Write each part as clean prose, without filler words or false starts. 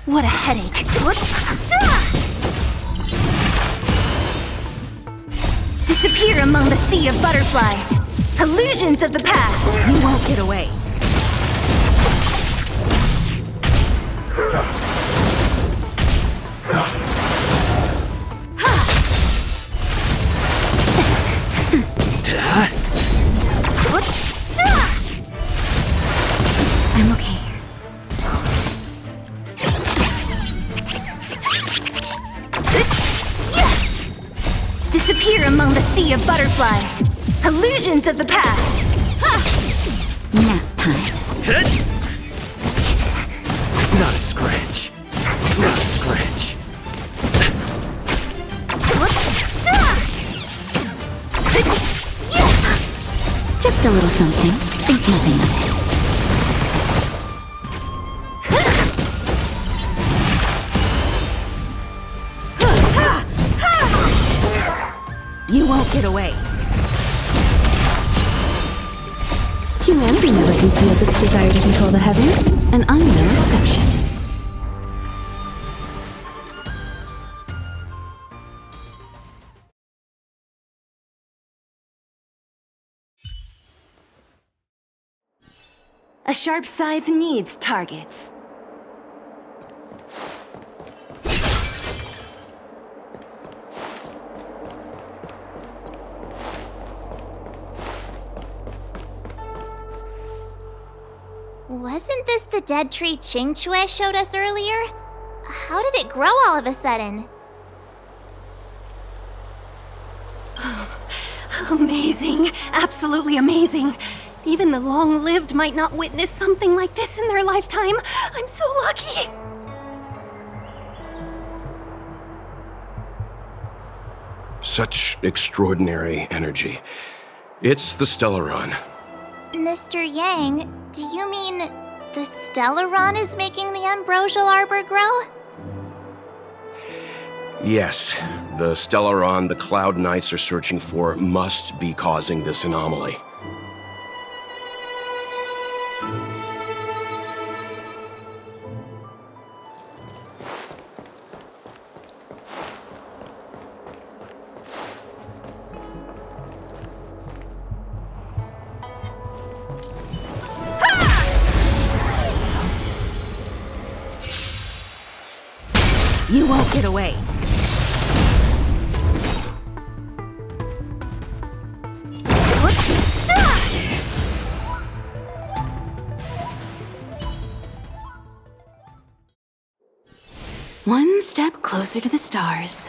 What a headache. Disappear among the sea of butterflies. Illusions of the past. You won't get away. I'm okay. Disappear among the sea of butterflies. Illusions of the past. Nap time. Not a scratch. Not a scratch. Just a little something. Think nothing of it. You won't get away. Humanity never conceals its desire to control the heavens, and I'm no exception. A sharp scythe needs targets. Wasn't this the dead tree Qingque showed us earlier? How did it grow all of a sudden? Amazing. Absolutely amazing. Even the long-lived might not witness something like this in their lifetime. I'm so lucky. Such extraordinary energy. It's the Stellaron. Mr. Yang, do you mean the Stellaron is making the ambrosial arbor grow? Yes, the Stellaron the Cloud Knights are searching for must be causing this anomaly. You won't get away. One step closer to the stars.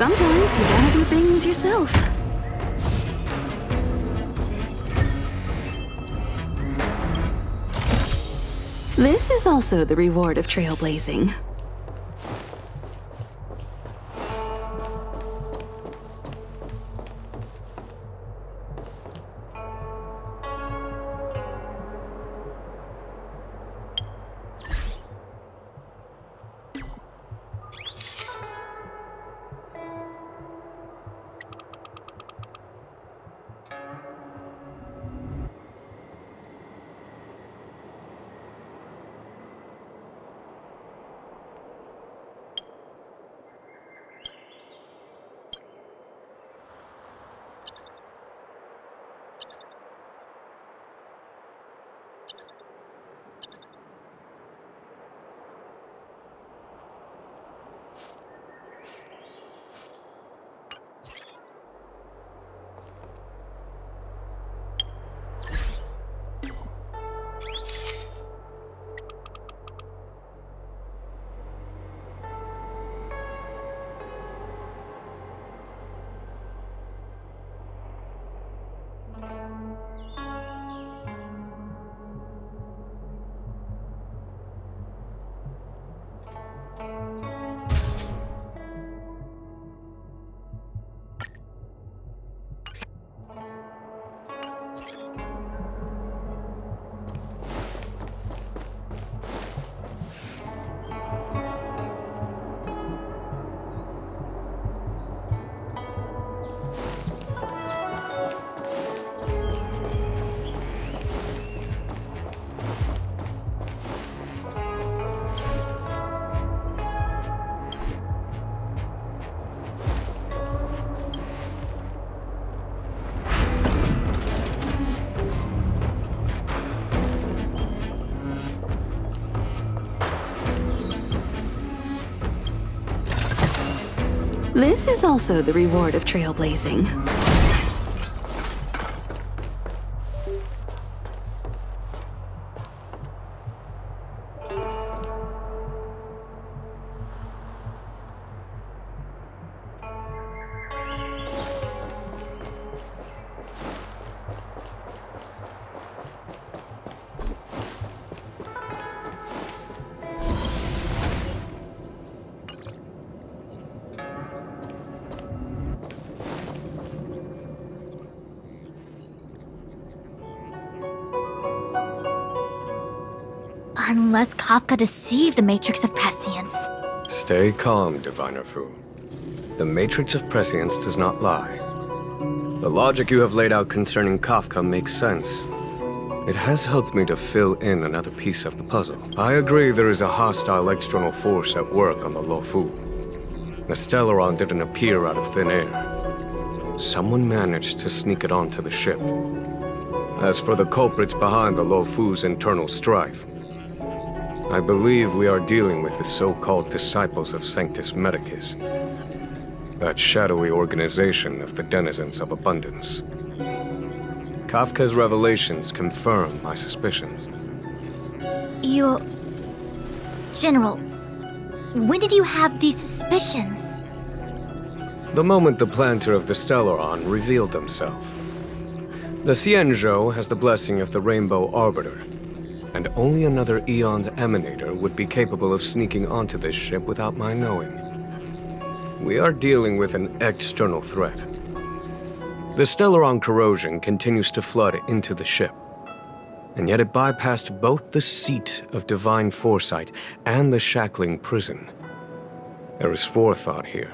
Sometimes you gotta do things yourself. This is also the reward of trailblazing. This is also the reward of trailblazing. Unless Kafka deceived the Matrix of Prescience. Stay calm, Diviner Fu. The Matrix of Prescience does not lie. The logic you have laid out concerning Kafka makes sense. It has helped me to fill in another piece of the puzzle. I agree there is a hostile external force at work on the Luofu. The Stellaron didn't appear out of thin air. Someone managed to sneak it onto the ship. As for the culprits behind the Luofu's internal strife, I believe we are dealing with the so-called disciples of Sanctus Medicus, that shadowy organization of the denizens of abundance. Kafka's revelations confirm my suspicions. General, when did you have these suspicions? The moment the planter of the Stellaron revealed himself. The Xianzhou has the blessing of the Rainbow Arbiter, and only another Aeon's Emanator would be capable of sneaking onto this ship without my knowing. We are dealing with an external threat. The Stellaron corrosion continues to flood into the ship, and yet it bypassed both the seat of divine foresight and the shackling prison. There is forethought here.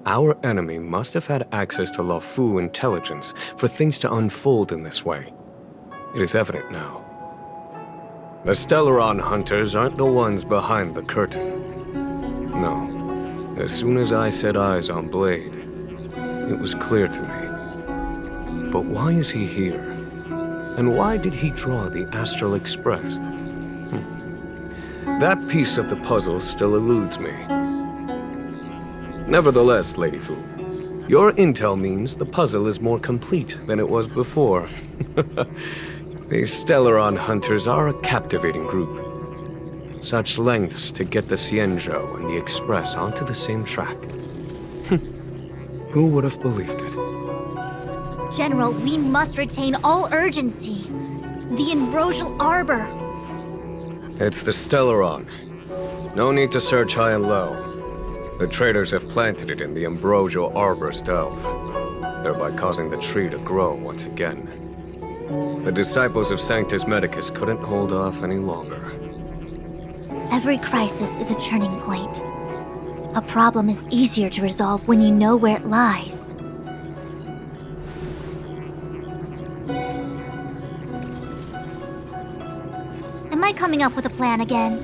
Our enemy must have had access to Luofu intelligence for things to unfold in this way. It is evident now. The Stellaron hunters aren't the ones behind the curtain. No. As soon as I set eyes on Blade, it was clear to me. But why is he here? And why did he draw the Astral Express? That piece of the puzzle still eludes me. Nevertheless, Lady Fu, your intel means the puzzle is more complete than it was before. These Stellaron hunters are a captivating group. Such lengths to get the Xianzhou and the Express onto the same track. Who would have believed it? General, we must retain all urgency. The Ambrosial Arbor. It's the Stellaron. No need to search high and low. The traders have planted it in the Ambrosial Arbor's delve, thereby causing the tree to grow once again. The disciples of Sanctus Medicus couldn't hold off any longer. Every crisis is a turning point. A problem is easier to resolve when you know where it lies. Am I coming up with a plan again?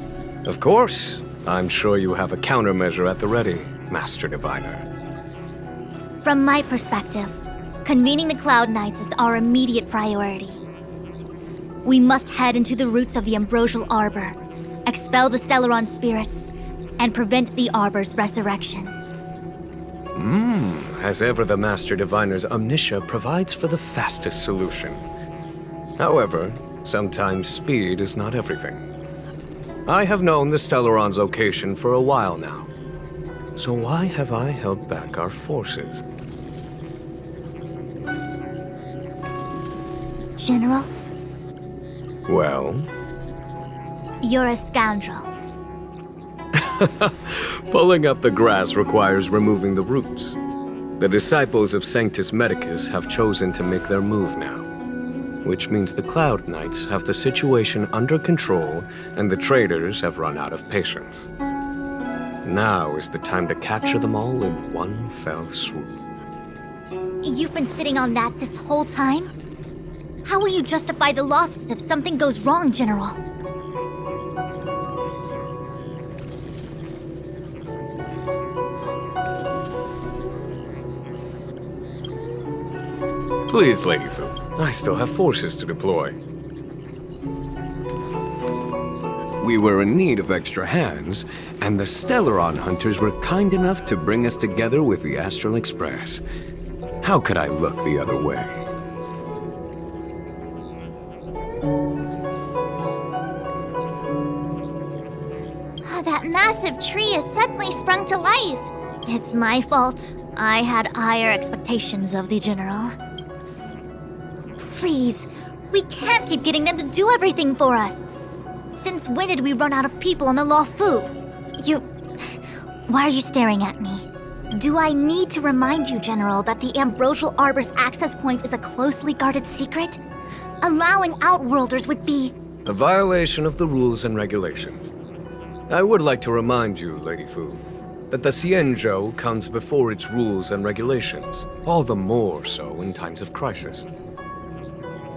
Of course. I'm sure you have a countermeasure at the ready, Master Diviner. From my perspective, convening the Cloud Knights is our immediate priority. We must head into the roots of the Ambrosial Arbor, expel the Stellaron spirits, and prevent the Arbor's resurrection. As ever, the Master Diviner's omniscia provides for the fastest solution. However, sometimes speed is not everything. I have known the Stellaron's location for a while now. So why have I held back our forces? General, Well, you're a scoundrel. pulling up the grass requires removing the roots. The disciples of Sanctus Medicus have chosen to make their move now, which means the Cloud Knights have the situation under control and the traders have run out of patience. Now is the time to capture them all in one fell swoop. You've been sitting on that this whole time? How will you justify the losses if something goes wrong, General? Please, Lady Fu, I still have forces to deploy. We were in need of extra hands, and the Stellaron hunters were kind enough to bring us together with the Astral Express. How could I look the other way? That massive tree has suddenly sprung to life. It's my fault. I had higher expectations of the General. Please, we can't keep getting them to do everything for us. Since when did we run out of people on the Luofu? Why are you staring at me? Do I need to remind you, General, that the Ambrosial Arbor's access point is a closely guarded secret? Allowing Outworlders would be... A violation of the rules and regulations. I would like to remind you, Lady Fu, that the Xianzhou comes before its rules and regulations, all the more so in times of crisis.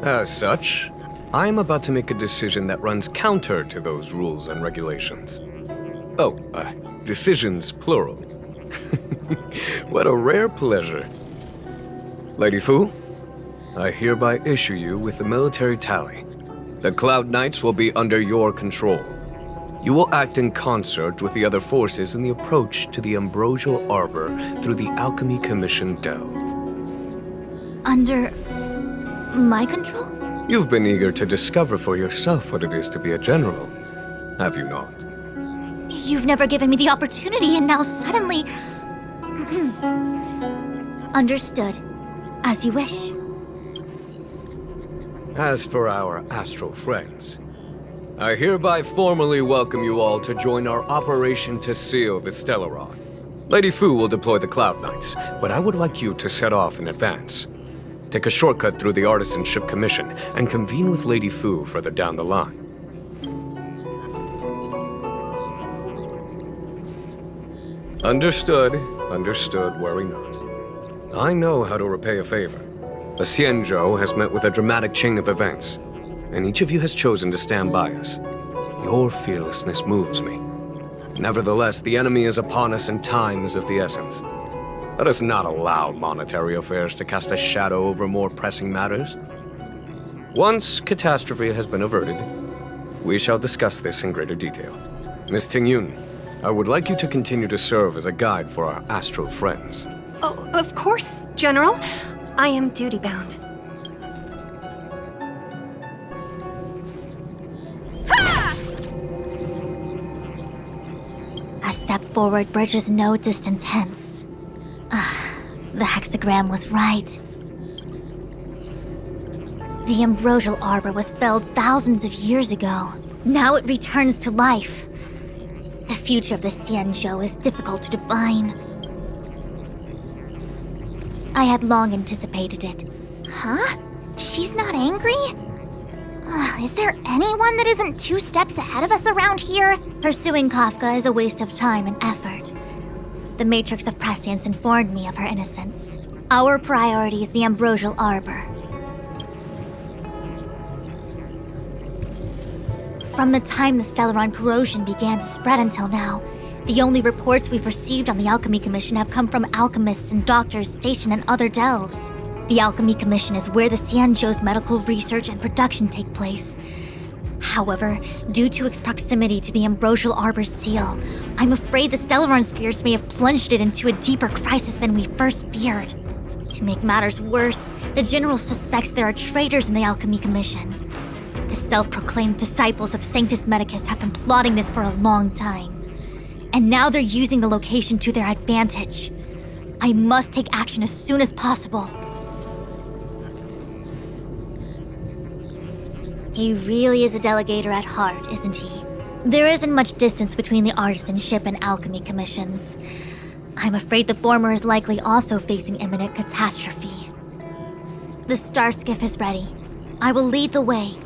As such, I am about to make a decision that runs counter to those rules and regulations. Oh, decisions plural. What a rare pleasure. Lady Fu, I hereby issue you with the military tally. The Cloud Knights will be under your control. You will act in concert with the other forces in the approach to the Ambrosial Arbor through the Alchemy Commission delve. Under... my control? You've been eager to discover for yourself what it is to be a general, have you not? You've never given me the opportunity, and now suddenly... Understood. As you wish. As for our astral friends, I hereby formally welcome you all to join our operation to seal the Stellaron. Lady Fu will deploy the Cloud Knights, but I would like you to set off in advance. Take a shortcut through the Artisanship Commission and convene with Lady Fu further down the line. Understood. Understood, worry not. I know how to repay a favor. The Xianzhou has met with a dramatic chain of events, and each of you has chosen to stand by us. Your fearlessness moves me. Nevertheless, the enemy is upon us and time is of the essence. Let us not allow monetary affairs to cast a shadow over more pressing matters. Once catastrophe has been averted, we shall discuss this in greater detail. Miss Tingyun, I would like you to continue to serve as a guide for our astral friends. Oh, of course, General. I am duty-bound. A step forward bridges no distance hence. The hexagram was right. The ambrosial arbor was felled thousands of years ago. Now it returns to life. The future of the Xianzhou is difficult to define. I had long anticipated it. Huh? She's not angry? Is there anyone that isn't 2 steps ahead of us around here? Pursuing Kafka is a waste of time and effort. The Matrix of Prescience informed me of her innocence. Our priority is the ambrosial arbor. From the time the Stellaron corrosion began to spread until now, the only reports we've received on the Alchemy Commission have come from alchemists and doctors stationed in other delves. The Alchemy Commission is where the Xianzhou's medical research and production take place. However, due to its proximity to the ambrosial arbor's seal, I'm afraid the Stellaron spirits may have plunged it into a deeper crisis than we first feared. To make matters worse, the General suspects there are traitors in the Alchemy Commission. The self-proclaimed disciples of Sanctus Medicus have been plotting this for a long time. And now they're using the location to their advantage. I must take action as soon as possible. He really is a delegator at heart, isn't he? There isn't much distance between the artisanship and alchemy commissions. I'm afraid the former is likely also facing imminent catastrophe. The star skiff is ready. I will lead the way.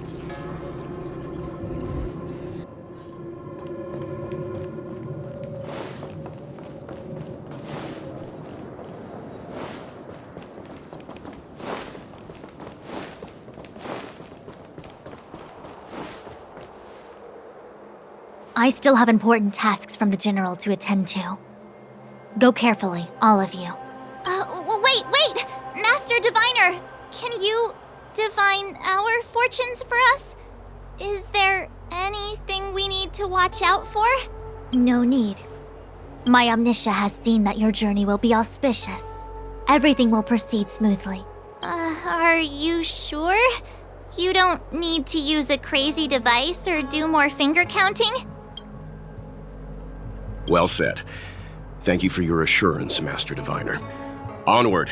I still have important tasks from the General to attend to. Go carefully, all of you. Wait! Master Diviner, can you divine our fortunes for us? Is there anything we need to watch out for? No need. My Omniscia has seen that your journey will be auspicious. Everything will proceed smoothly. Are you sure? You don't need to use a crazy device or do more finger counting? Well said. Thank you for your assurance, Master Diviner. Onward.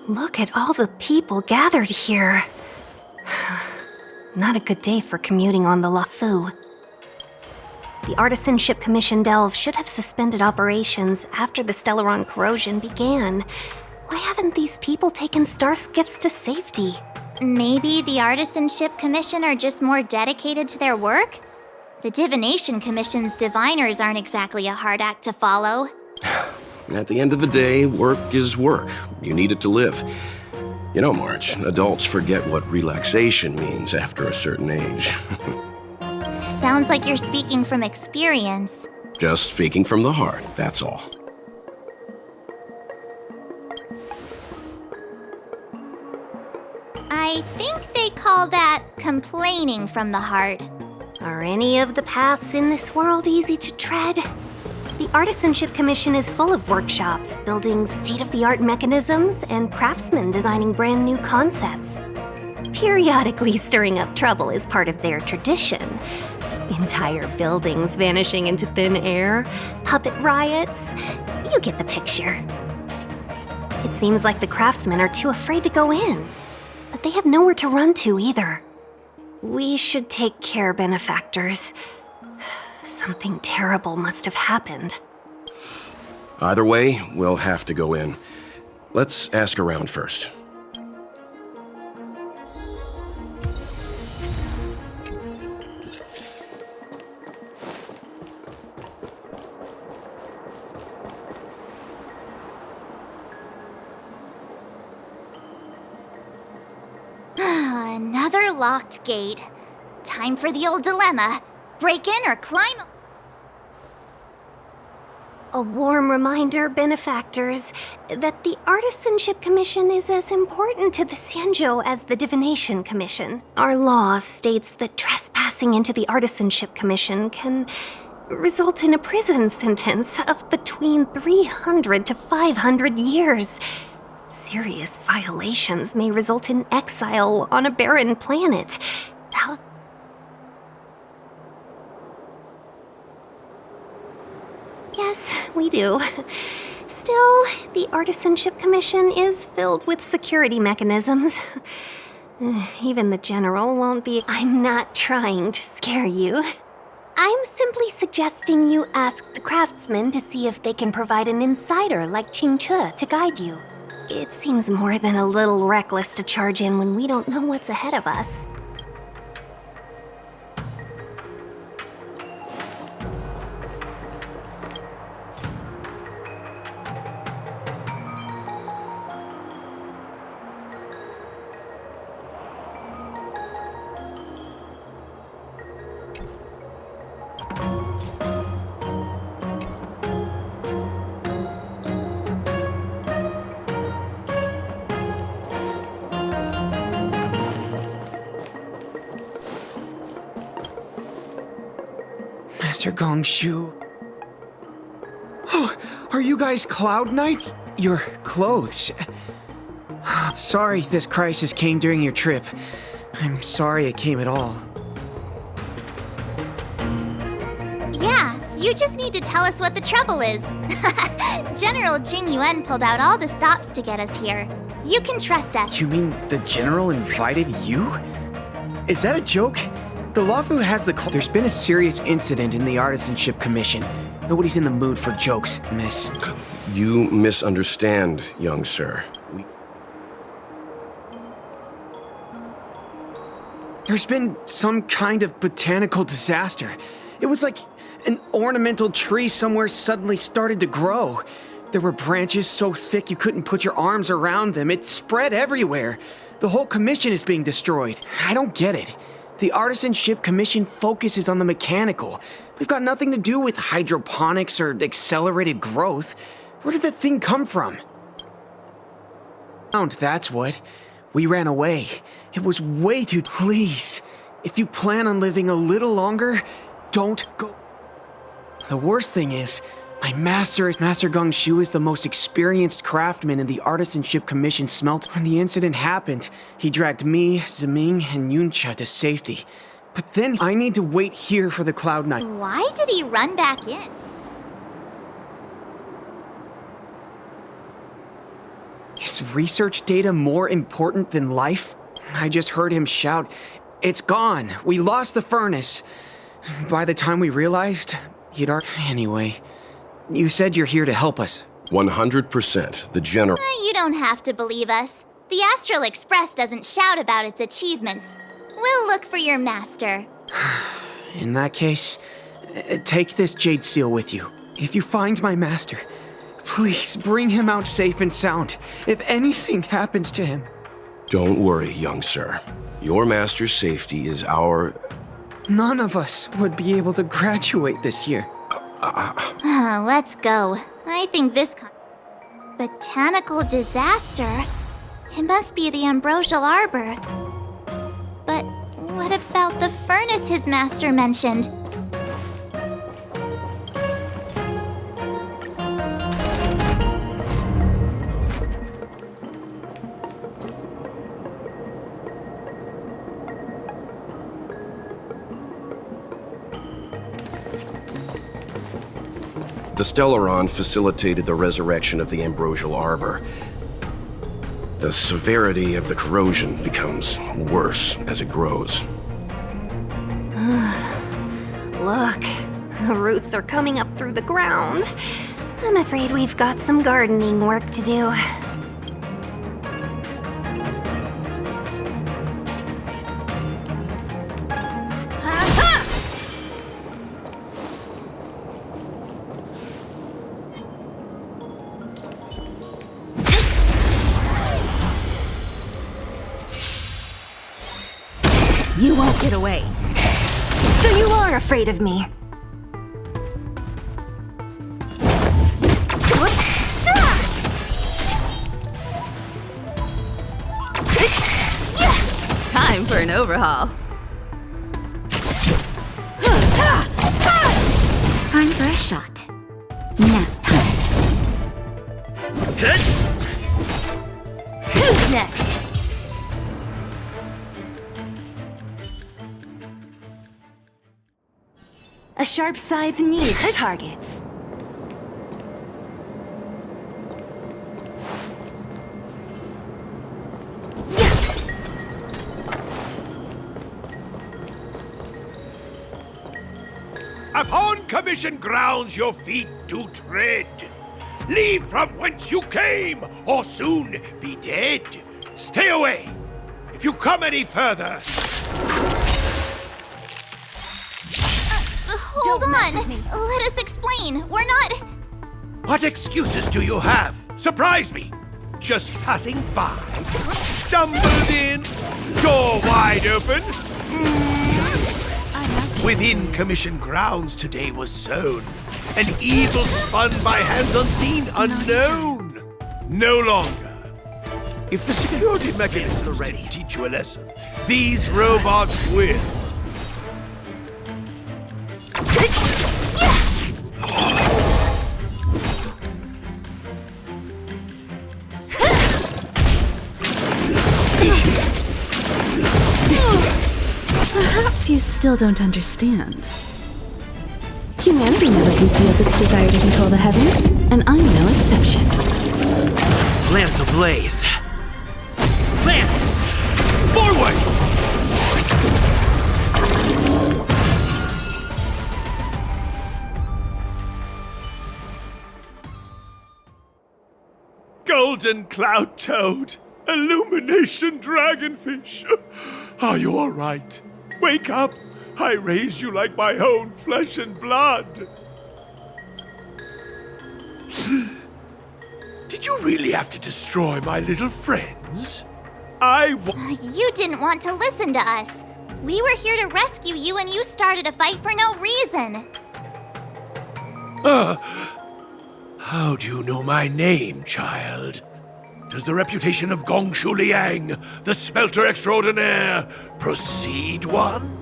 Look at all the people gathered here. Not a good day for commuting on the Lafu. The Artisanship Commission Delve should have suspended operations after the Stellaron corrosion began. Why haven't these people taken star skiffs to safety? Maybe the Artisanship Commission are just more dedicated to their work? The Divination Commission's diviners aren't exactly a hard act to follow. At the end of the day, work is work. You need it to live. You know, March, adults forget what relaxation means after a certain age. Sounds like you're speaking from experience. Just speaking from the heart, that's all. I think they call that complaining from the heart. Are any of the paths in this world easy to tread? The Artisanship Commission is full of workshops, building state-of-the-art mechanisms, and craftsmen designing brand new concepts. Periodically stirring up trouble is part of their tradition. Entire buildings vanishing into thin air, puppet riots. You get the picture. It seems like the craftsmen are too afraid to go in, but they have nowhere to run to either. We should take care, benefactors. Something terrible must have happened. Either way, we'll have to go in. Let's ask around first. Another locked gate. Time for the old dilemma. Break in or climb... A warm reminder, benefactors, that the Artisanship Commission is as important to the Xianzhou as the Divination Commission. Our law states that trespassing into the Artisanship Commission can result in a prison sentence of between 300 to 500 years. Serious violations may result in exile on a barren planet. Yes, we do. Still, the Artisanship Commission is filled with security mechanisms. Even the General won't be... I'm not trying to scare you. I'm simply suggesting you ask the craftsmen to see if they can provide an insider like Qingche to guide you. It seems more than a little reckless to charge in when we don't know what's ahead of us. Master Gongshu. Oh, are you guys Cloud Knight? Your clothes. Sorry this crisis came during your trip. I'm sorry it came at all. Yeah, you just need to tell us what the trouble is. General Jing Yuan pulled out all the stops to get us here. You can trust us. You mean the General invited you? Is that a joke? The Luofu has the call. There's been a serious incident in the Artisanship Commission. Nobody's in the mood for jokes, miss. You misunderstand, young sir. There's been some kind of botanical disaster. It was like an ornamental tree somewhere suddenly started to grow. There were branches so thick you couldn't put your arms around them. It spread everywhere. The whole commission is being destroyed. I don't get it. The Artisanship Commission focuses on the mechanical. We've got nothing to do with hydroponics or accelerated growth. Where did that thing come from? That's what. We ran away. It was way too... Please, if you plan on living a little longer, don't go... The worst thing is, my Master Gongshu is the most experienced craftsman in the Artisanship Commission smelt. When the incident happened, he dragged me, Zeming, and Yuncha to safety. But then I need to wait here for the Cloud Knight. Why did he run back in? Is research data more important than life? I just heard him shout, "It's gone! We lost the furnace!" By the time we realized, he'd already... Anyway, you said you're here to help us. 100%. The General... You don't have to believe us. The Astral Express doesn't shout about its achievements. We'll look for your master. In that case, take this jade seal with you. If you find my master, Please bring him out safe and sound. If anything happens to him. Don't worry, young sir. Your master's safety is our... None of us would be able to graduate this year. Let's go. I think this botanical disaster. It must be the ambrosial arbor. But what about the furnace his master mentioned? The Stellaron facilitated the resurrection of the ambrosial arbor. The severity of the corrosion becomes worse as it grows. Look, the roots are coming up through the ground. I'm afraid we've got some gardening work to do. You won't get away. So you are afraid of me. Time for an overhaul. Time for a shot. Nap time. Who's next? A sharp scythe needs targets. Upon commission grounds your feet do tread. Leave from whence you came, or soon be dead. Stay away. If you come any further... Hold on! Let us explain. We're not... What excuses do you have? Surprise me. Just passing by. Stumbled in. Door wide open. Within commission grounds today was sown. An evil spun by hands unseen, unknown. No longer. If the security mechanisms didn't teach you a lesson, these robots will. Perhaps you still don't understand. Humanity never conceals its desire to control the heavens, and I'm no exception. Lamps ablaze. Lamps! Forward! Golden cloud toad! Illumination dragonfish! Are you all right? Wake up! I raised you like my own flesh and blood! Did you really have to destroy my little friends? You didn't want to listen to us. We were here to rescue you and you started a fight for no reason. How do you know my name, child? Does the reputation of Gongshu Liang, the smelter extraordinaire, precede one?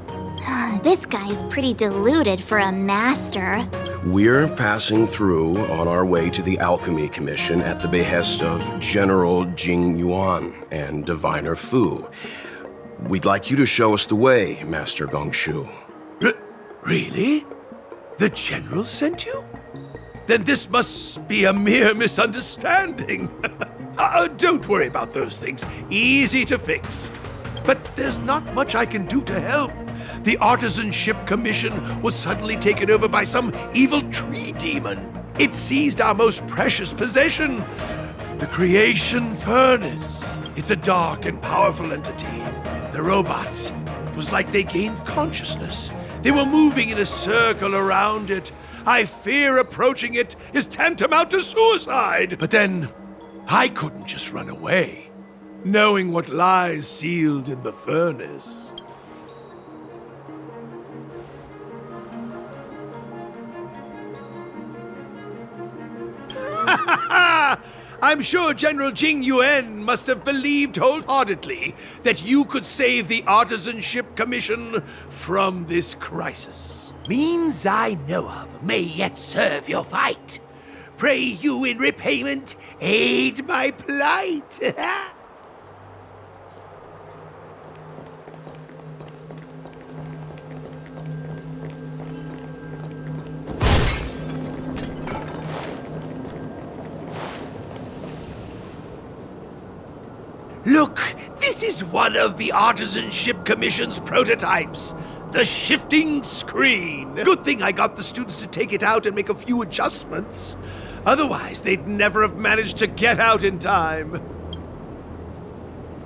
This guy's pretty deluded for a master. We're passing through on our way to the Alchemy Commission at the behest of General Jing Yuan and Diviner Fu. We'd like you to show us the way, Master Gongshu. Really? The General sent you? Then this must be a mere misunderstanding. Don't worry about those things. Easy to fix. But there's not much I can do to help. The Artisanship Commission was suddenly taken over by some evil tree demon. It seized our most precious possession, the Creation Furnace. It's a dark and powerful entity. The robots, it was like they gained consciousness. They were moving in a circle around it, I fear approaching it is tantamount to suicide. But then, I couldn't just run away, knowing what lies sealed in the furnace. I'm sure General Jing Yuan must have believed wholeheartedly that you could save the Artisanship Commission from this crisis. Means I know of may yet serve your fight. Pray you in repayment aid my plight. Look, this is one of the Artisanship Commission's prototypes. The shifting screen. Good thing I got the students to take it out and make a few adjustments. Otherwise, they'd never have managed to get out in time.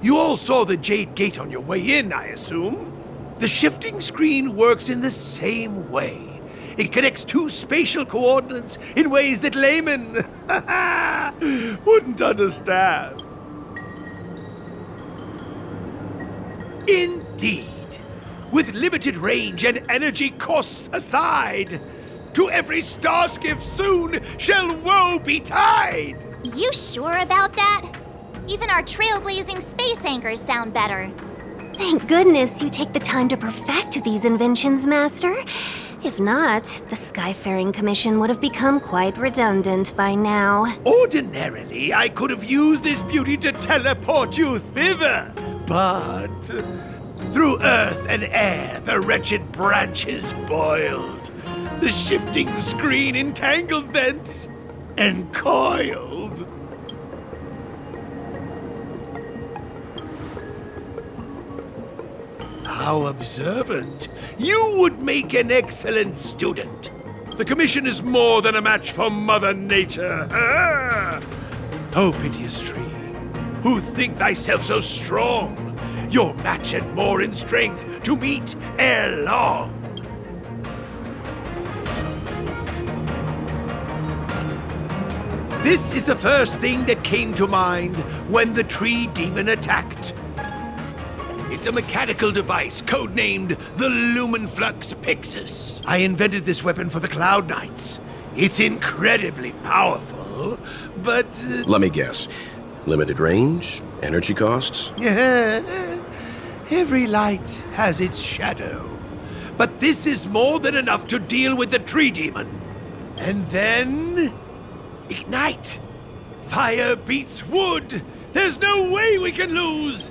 You all saw the Jade Gate on your way in, I assume? The shifting screen works in the same way. It connects two spatial coordinates in ways that laymen wouldn't understand. Indeed. With limited range and energy costs aside, to every star skiff soon shall woe betide! You sure about that? Even our trailblazing space anchors sound better. Thank goodness you take the time to perfect these inventions, Master. If not, the Skyfaring Commission would have become quite redundant by now. Ordinarily, I could have used this beauty to teleport you thither, but through earth and air the wretched branches boiled, the shifting screen entangled thence and coiled. How observant! You would make an excellent student. The Commission is more than a match for Mother Nature. Ah! Oh, piteous tree, who think thyself so strong, your match and more in strength to meet ere long. This is the first thing that came to mind when the tree demon attacked. It's a mechanical device codenamed the Lumenflux Pixis. I invented this weapon for the Cloud Knights. It's incredibly powerful, but... Let me guess. Limited range? Energy costs? Every light has its shadow. But this is more than enough to deal with the tree demon. And then... ignite! Fire beats wood! There's no way we can lose!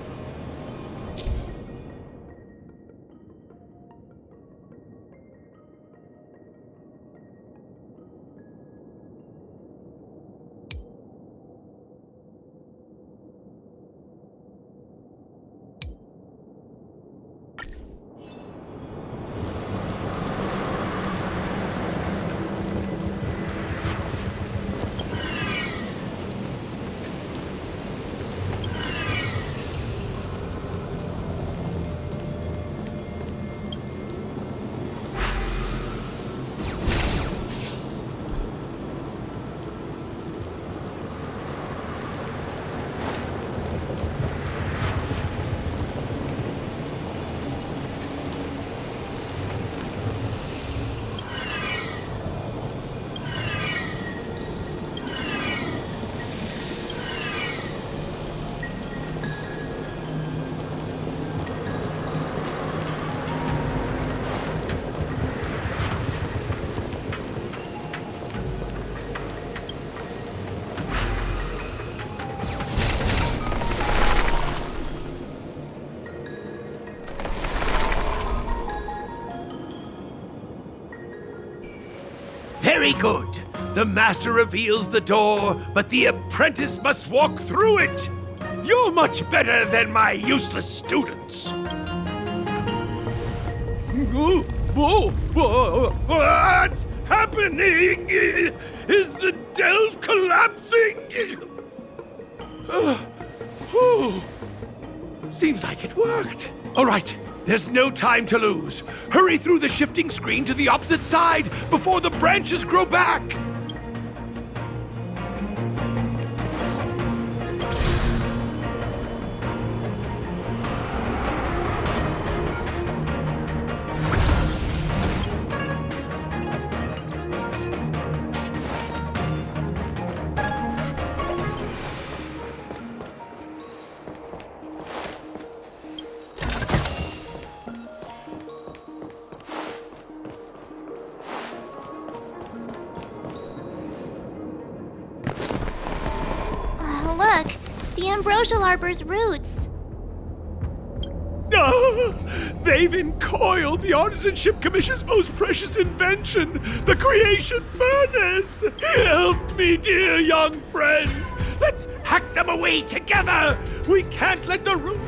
Very good. The master reveals the door, but the apprentice must walk through it. You're much better than my useless students. What's happening? Is the delve collapsing? Seems like it worked. All right, There's no time to lose. Hurry through the shifting screen to the opposite side before the branches grow back. Look, the ambrosial arbor's roots. They've encoiled the Artisanship Commission's most precious invention, the creation furnace! Help me, dear young friends! Let's hack them away together! We can't let the root...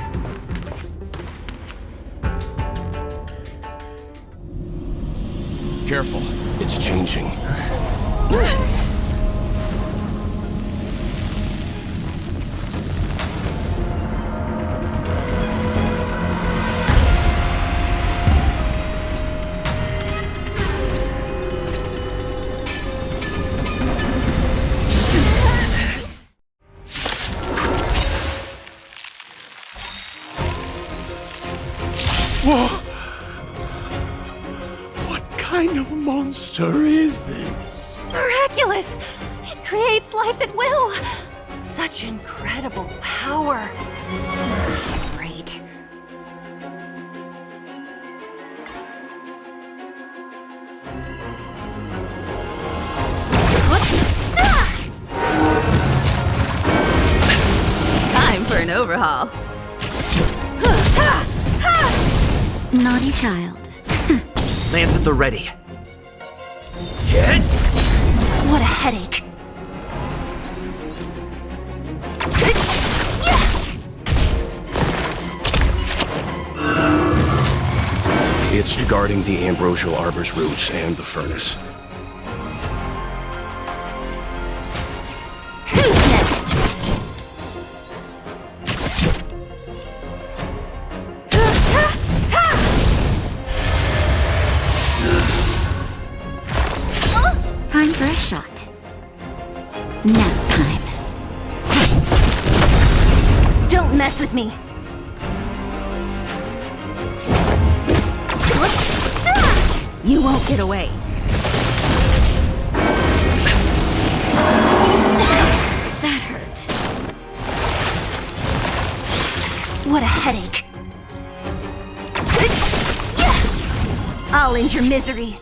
Careful, it's changing. Whoa! What kind of monster is this? Miraculous! It creates life at will! Such incredible power! Great. Time for an overhaul. Naughty child. Lands at the ready. What a headache! It's guarding the ambrosial arbor's roots and the furnace. Who's next? Time for a shot. Nap time. Don't mess with me! You won't get away. That hurt. What a headache. I'll end your misery.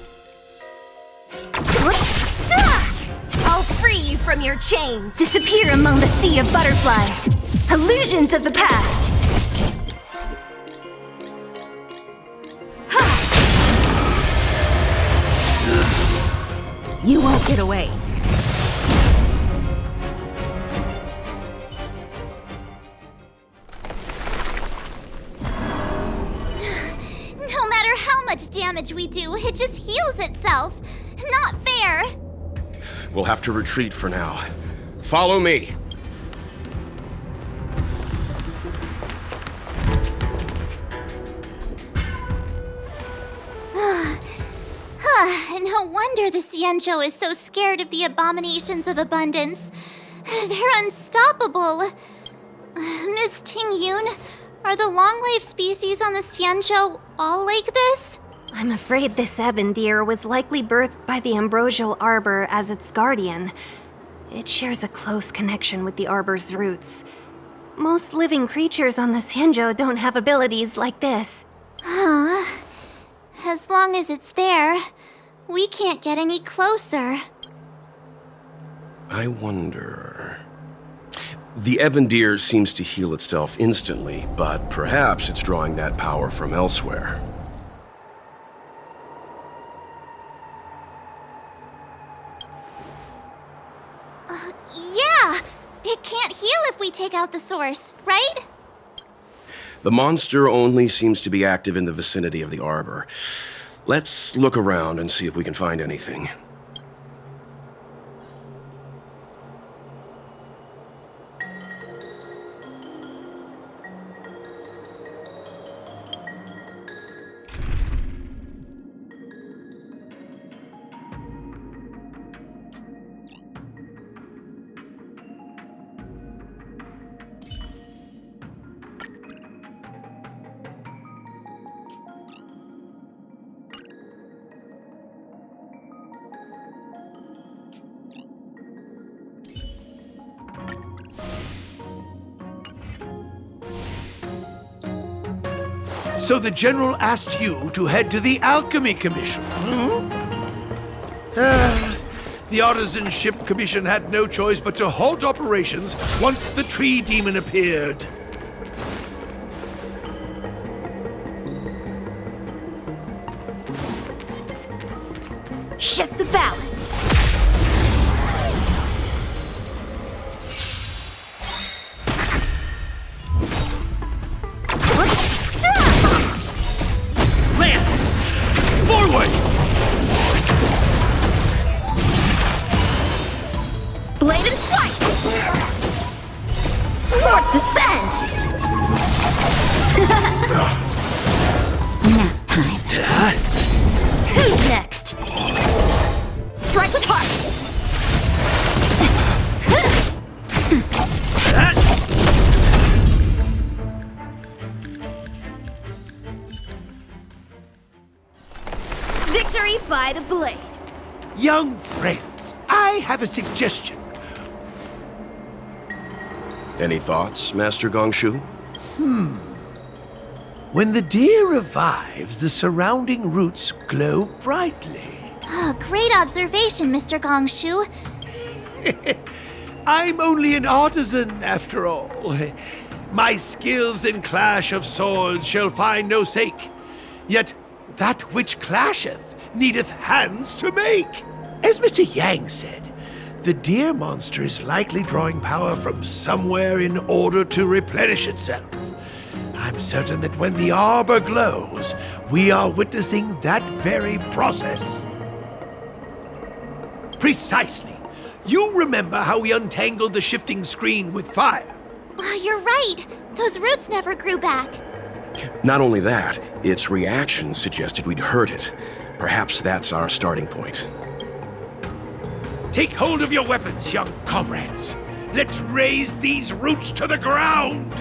I'll free you from your chains. Disappear among the sea of butterflies. Illusions of the past. You won't get away. No matter how much damage we do, it just heals itself. Not fair. We'll have to retreat for now. Follow me. No wonder the Xianzhou is so scared of the abominations of abundance. They're unstoppable. Miss Tingyun, are the long-life species on the Xianzhou all like this? I'm afraid this ebon deer was likely birthed by the ambrosial arbor as its guardian. It shares a close connection with the arbor's roots. Most living creatures on the Xianzhou don't have abilities like this. Huh. As long as it's there, we can't get any closer. I wonder... The ebon deer seems to heal itself instantly, but perhaps it's drawing that power from elsewhere. Yeah! It can't heal if we take out the source, right? The monster only seems to be active in the vicinity of the arbor. Let's look around and see if we can find anything. So the General asked you to head to the Alchemy Commission, hmm? The Artisan Ship Commission had no choice but to halt operations once the Tree Demon appeared. Shift the balance. Lance! Forward! Blade and flight! Swords descend! Nap time. Who's next? Strike with heart! Victory by the blade. Young friends, I have a suggestion. Any thoughts, Master Gongshu? When the deer revives, the surrounding roots glow brightly. Oh, great observation, Mr. Gongshu. I'm only an artisan, after all. My skills in clash of swords shall find no sake. Yet that which clasheth needeth hands to make. As Mr. Yang said, the deer monster is likely drawing power from somewhere in order to replenish itself. I'm certain that when the arbor glows, we are witnessing that very process. Precisely. You remember how we untangled the shifting screen with fire? You're right. Those roots never grew back. Not only that, its reaction suggested we'd hurt it. Perhaps that's our starting point. Take hold of your weapons, young comrades. Let's raze these roots to the ground!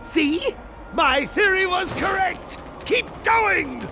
See? My theory was correct! Keep going!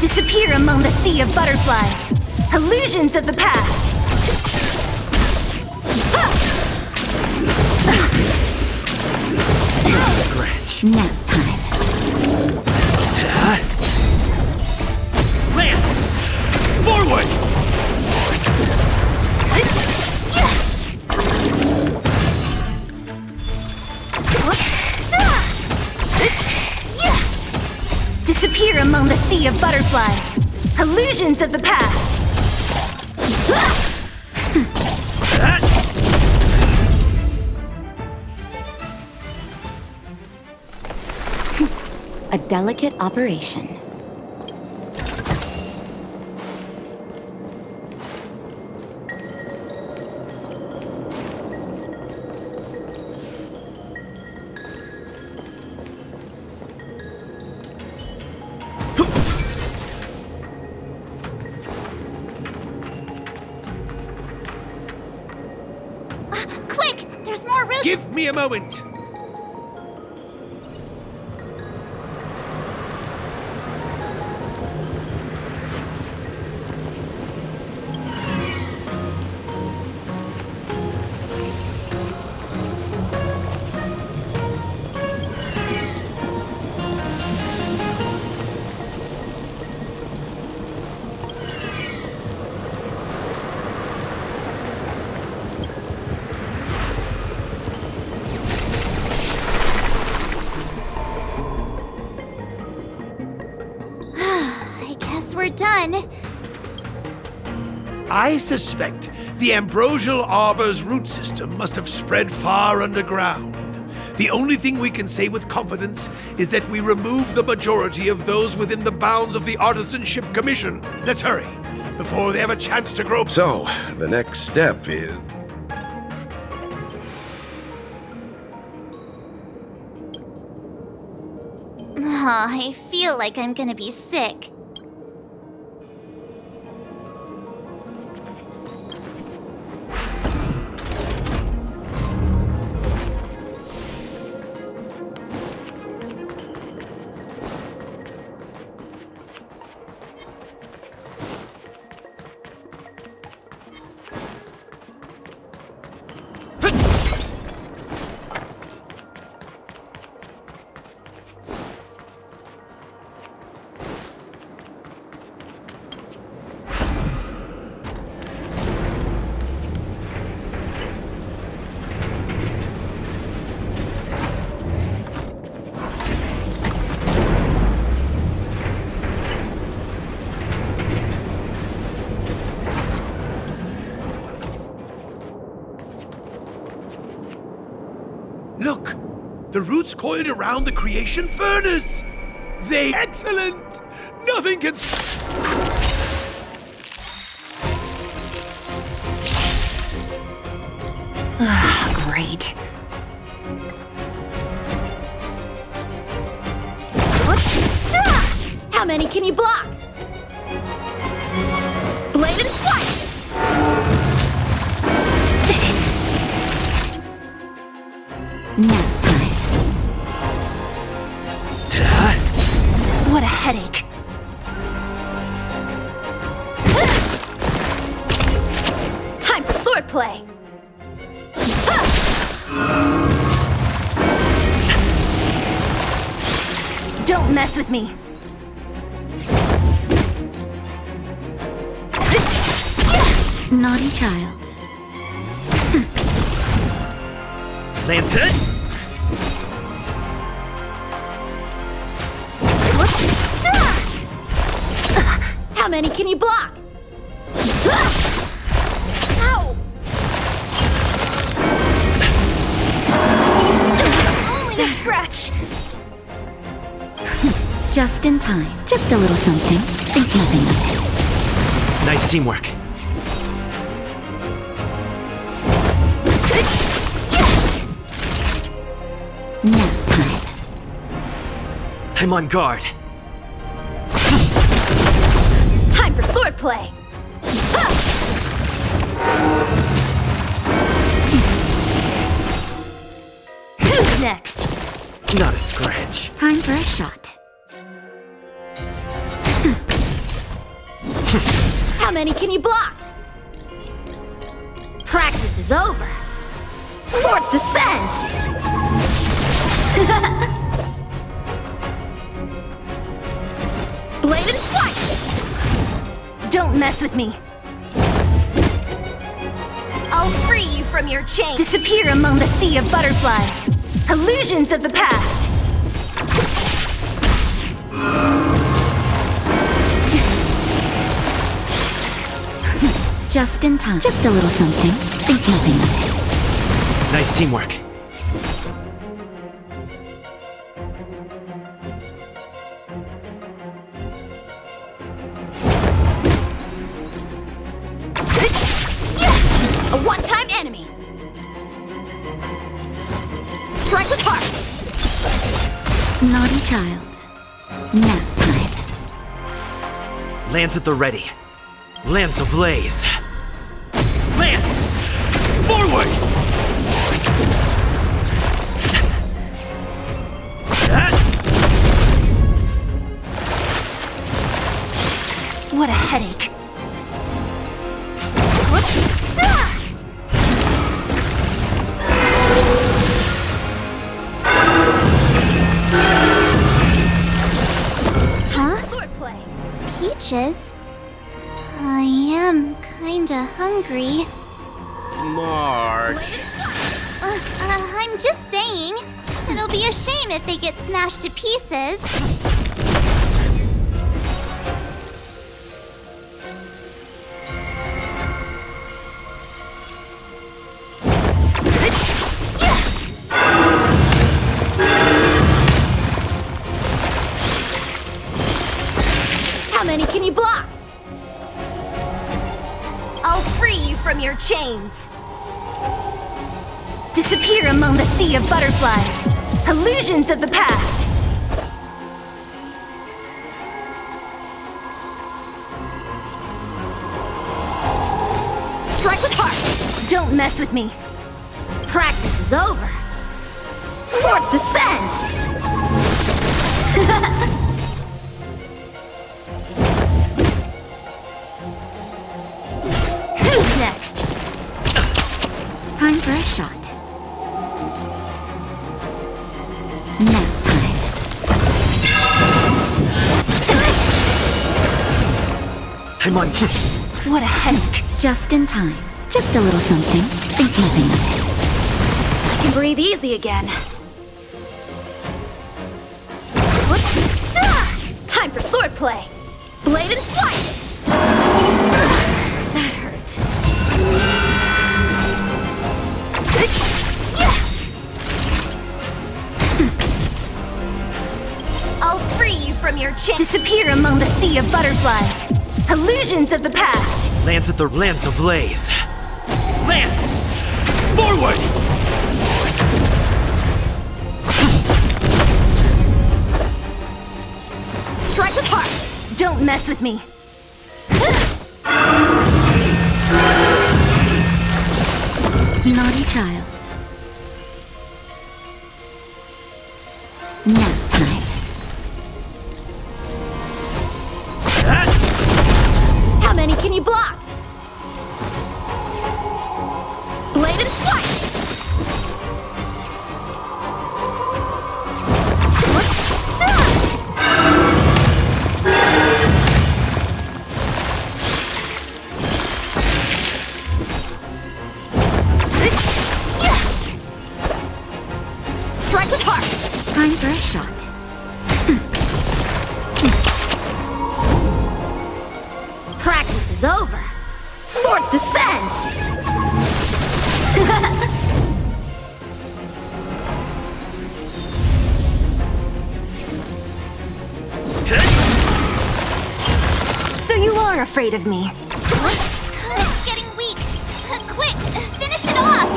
Disappear among the sea of butterflies. Illusions of the past. Scratch. Nap time. Lance! Forward! Disappear among the sea of butterflies. Illusions of the past. A delicate operation. Quick! There's more roots! Give me a moment. I guess we're done. I suspect the ambrosial arbor's root system must have spread far underground. The only thing we can say with confidence is that we removed the majority of those within the bounds of the Artisanship Commission. Let's hurry, before they have a chance to grow. So, the next step is... I feel like I'm gonna be sick. Look! The roots coiled around the creation furnace! They... Excellent! Nothing can... Great. How many can you block? Blade and flight! Nap time. What a headache. Time for swordplay. Don't mess with me. Naughty child. Lance good? How many can you block? Ow! Only a scratch. Just in time. Just a little something. Think nothing of it. Nice teamwork. Nap time. I'm on guard. Time for swordplay. Who's next? Not a scratch. Time for a shot. How many can you block? Practice is over. Swords descend! Blade and flight! Don't mess with me. I'll free you from your chains. Disappear among the sea of butterflies. Illusions of the past. Just in time. Just a little something. Think nothing of it. Nice teamwork. A one-time enemy. Strike with heart. Naughty child. Nap time. Lance at the ready. Lance ablaze. Lance! Forward! What a headache. Huh? Swordplay. Peaches? I am kinda hungry. March. I'm just saying. It'll be a shame if they get smashed to pieces. How many can you block? I'll free you from your chains. Disappear among the sea of butterflies. Illusions of the past. Strike with heart. Don't mess with me. Practice is over. Swords descend. Who's next? Time for a shot. Nap time. I'm on. What a headache. Just in time. Just a little something. Think nothing of it. I can breathe easy again. Time for swordplay. Blade and flight. That hurt. I'll free you from your chains. Disappear among the sea of butterflies. Illusions of the past. Lance at the Lance ablaze. Lance! Forward! Strike with heart. Don't mess with me. Naughty child. Nap time. How many can you block? Blade and flight. Strike with heart. Time for a shot. Practice is over. Swords descend. So you are afraid of me. It's getting weak. Quick, finish it off.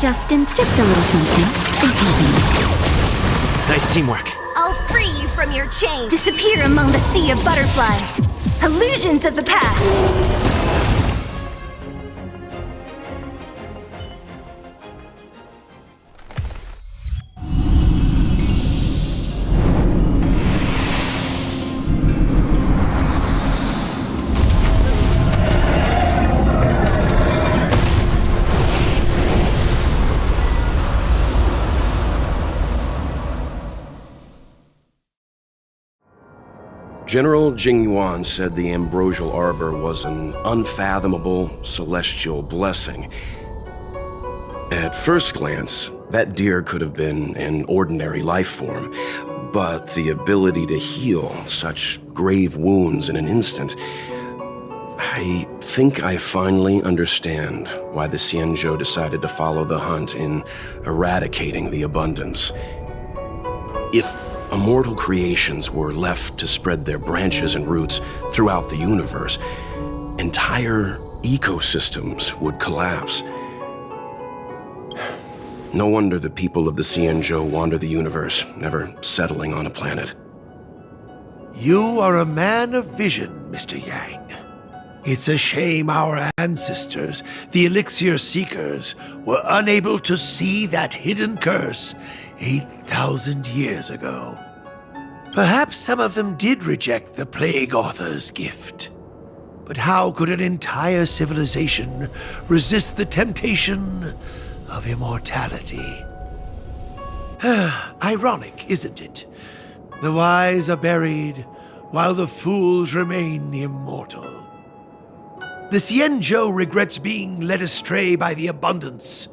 Just a little something. Think nothing of it. Nice teamwork. I'll free you from your chains. Disappear among the sea of butterflies. Illusions of the past. General Jing Yuan said the ambrosial arbor was an unfathomable celestial blessing. At first glance, that deer could have been an ordinary life form, but the ability to heal such grave wounds in an instant... I think I finally understand why the Xianzhou decided to follow the hunt in eradicating the abundance. If immortal creations were left to spread their branches and roots throughout the universe, entire ecosystems would collapse. No wonder the people of the Xianzhou wander the universe, never settling on a planet. You are a man of vision, Mr. Yang. It's a shame our ancestors, the Elixir Seekers, were unable to see that hidden curse 8,000 years ago. Perhaps some of them did reject the Plague Author's gift. But how could an entire civilization resist the temptation of immortality? Ironic, isn't it? The wise are buried, while the fools remain immortal. The Xianzhou regrets being led astray by the abundance.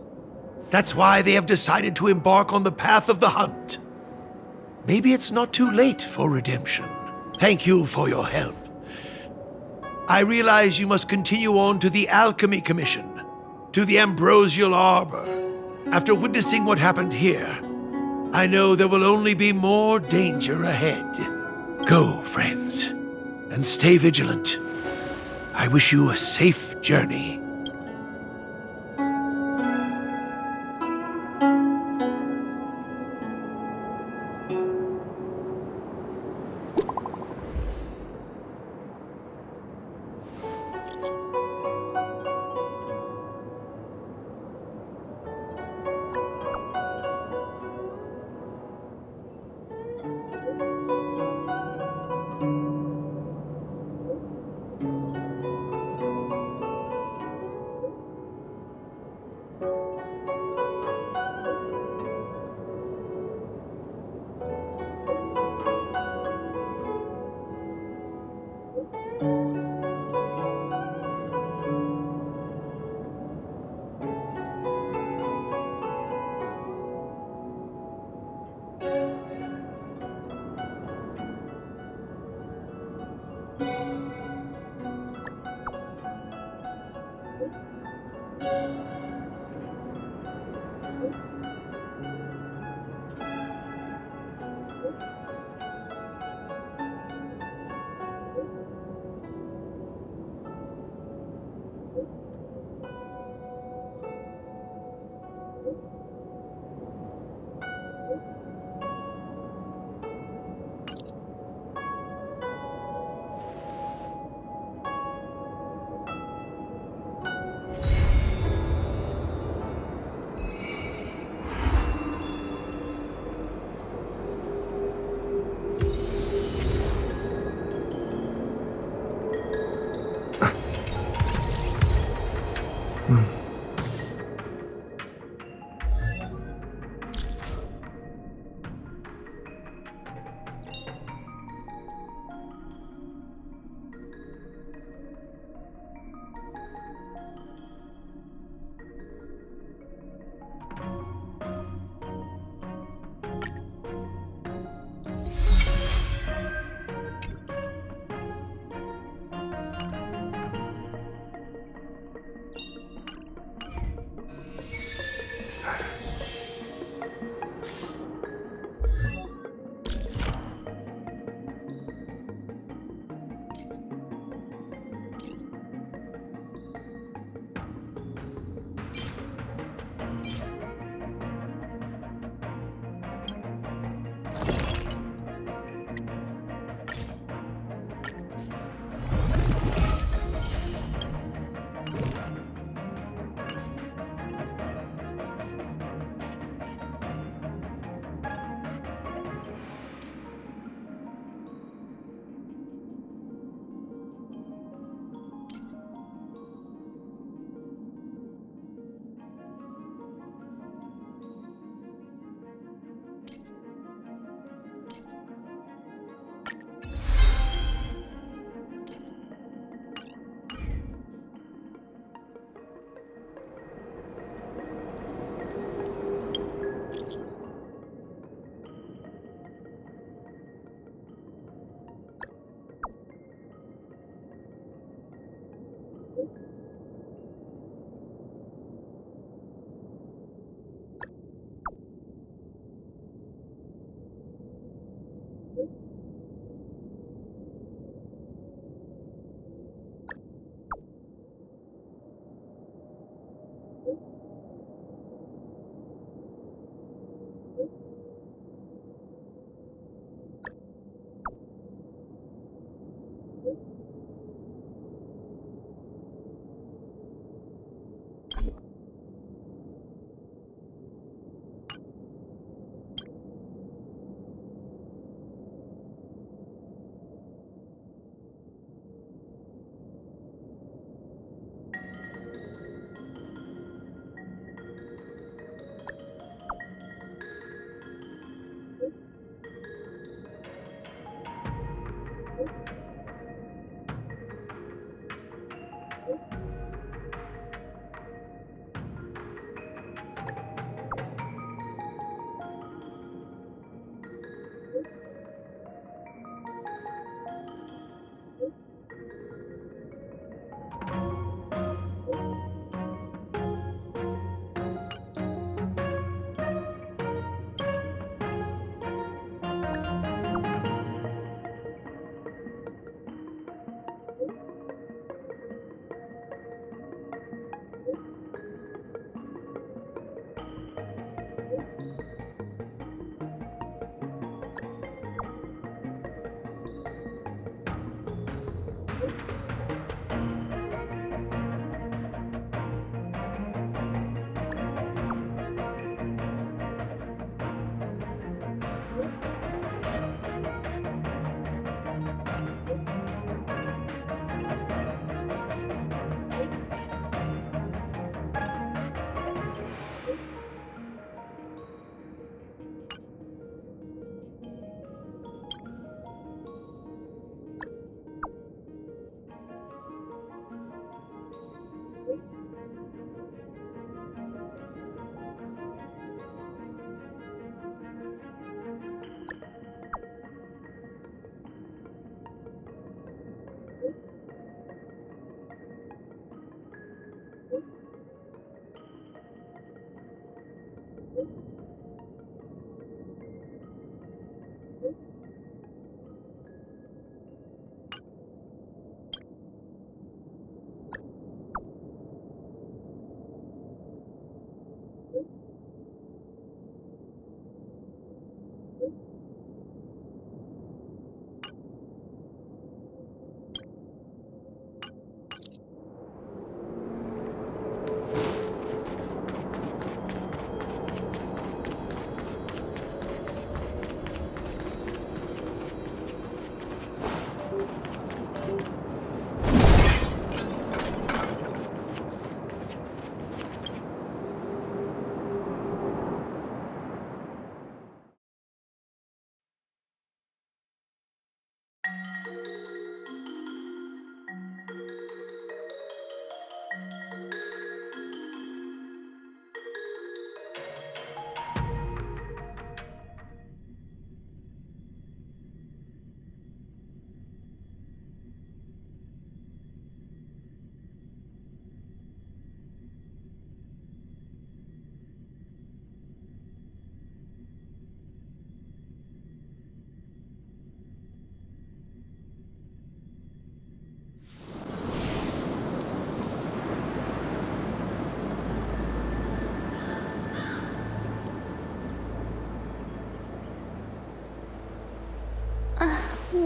That's why they have decided to embark on the path of the hunt. Maybe it's not too late for redemption. Thank you for your help. I realize you must continue on to the Alchemy Commission, to the Ambrosial Arbor. After witnessing what happened here, I know there will only be more danger ahead. Go, friends, and stay vigilant. I wish you a safe journey.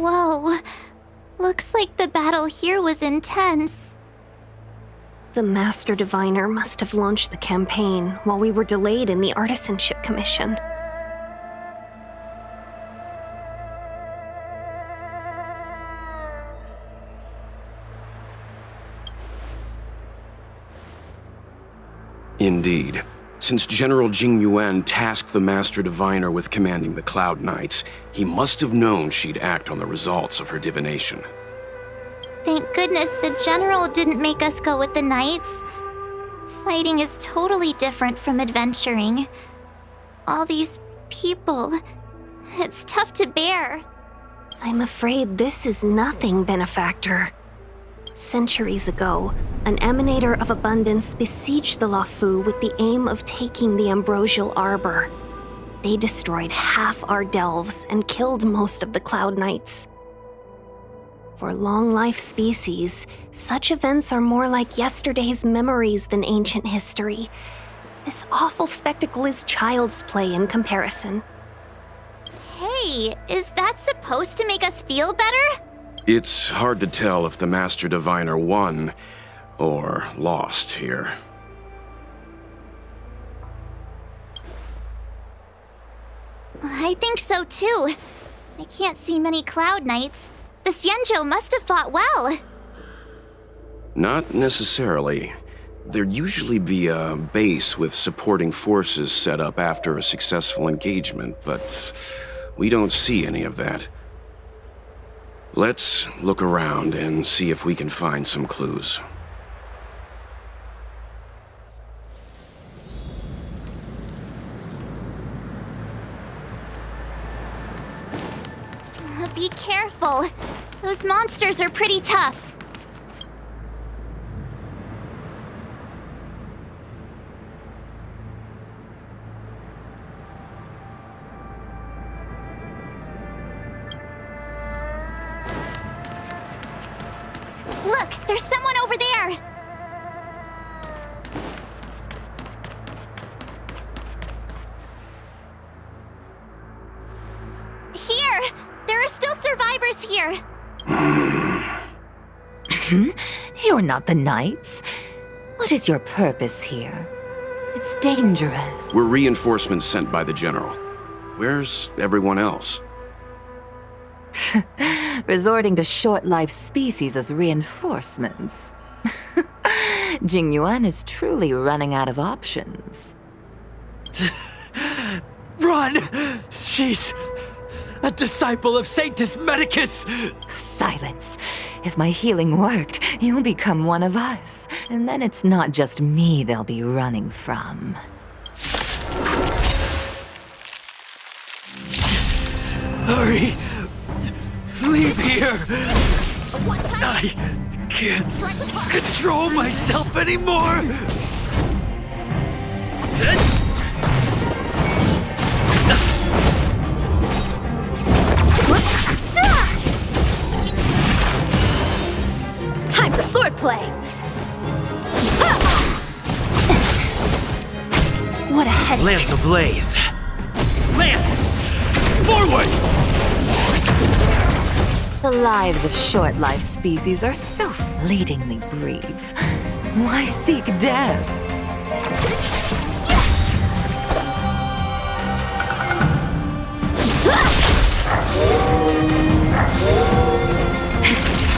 Whoa. Looks like the battle here was intense. The Master Diviner must have launched the campaign while we were delayed in the Artisanship Commission. Indeed. Since General Jing Yuan tasked the Master Diviner with commanding the Cloud Knights, he must have known she'd act on the results of her divination. Thank goodness the General didn't make us go with the Knights. Fighting is totally different from adventuring. All these people, it's tough to bear. I'm afraid this is nothing, Benefactor. Centuries ago, an emanator of abundance besieged the Luofu with the aim of taking the ambrosial arbor. They destroyed half our delves and killed most of the Cloud Knights. For long-life species, such events are more like yesterday's memories than ancient history. This awful spectacle is child's play in comparison. Hey, is that supposed to make us feel better? It's hard to tell if the Master Diviner won or lost here. I think so too. I can't see many Cloud Knights. The Xianzhou must have fought well. Not necessarily. There'd usually be a base with supporting forces set up after a successful engagement, but we don't see any of that. Let's look around and see if we can find some clues. Be careful. Those monsters are pretty tough. Look, there's someone over there. Here! There are still survivors here! You're not the Knights. What is your purpose here? It's dangerous. We're reinforcements sent by the General. Where's everyone else? Resorting to short-life species as reinforcements. Jingyuan is truly running out of options. Run! She's a disciple of Sanctus Medicus! Silence. If my healing worked, you'll become one of us. And then it's not just me they'll be running from. Hurry! Leave here! I can't control myself anymore! Time for swordplay! What a headache! Lance ablaze! Lance! Forward! The lives of short-life species are so fleetingly brief. Why seek death?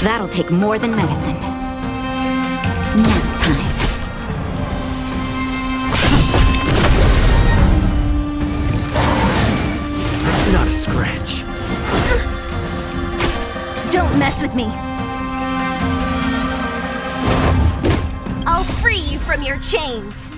That'll take more than medicine. Nap time. Not a scratch. Don't mess with me! I'll free you from your chains!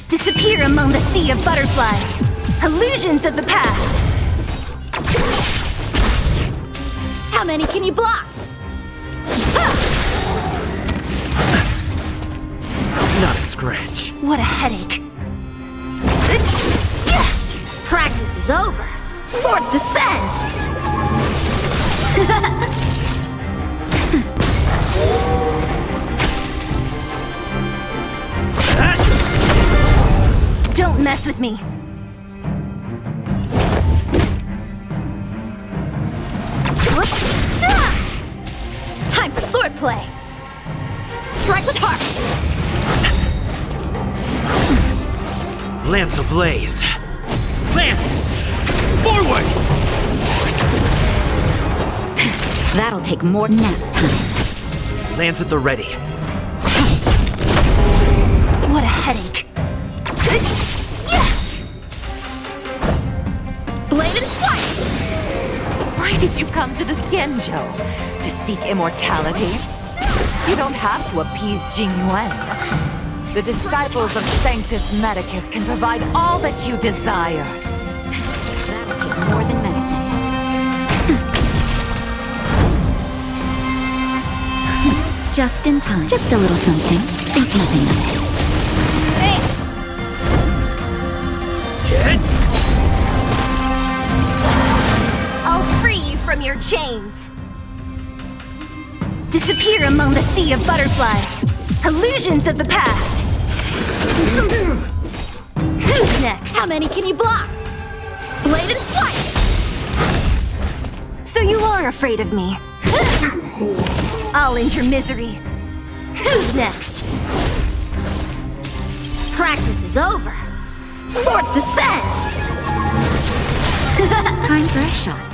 Disappear among the sea of butterflies! Illusions of the past! How many can you block? Not a scratch. What a headache! Practice is over! Swords descend! Don't mess with me! Time for swordplay! Strike with heart! Lance ablaze! Lance! Forward! That'll take more nap time. Lance at the ready. What a headache! Blade and flight! Why did you come to the Xianzhou? To seek immortality? You don't have to appease Jingyuan. The disciples of Sanctus Medicus can provide all that you desire. That'll take more than medicine. Just in time. Just a little something. Think nothing of it. Thanks! I'll free you from your chains! Disappear among the sea of butterflies! Illusions of the past! Who's next? How many can you block? Blade and flight! So you are afraid of me. I'll end your misery. Who's next? Practice is over. Swords descend! Time for a shot.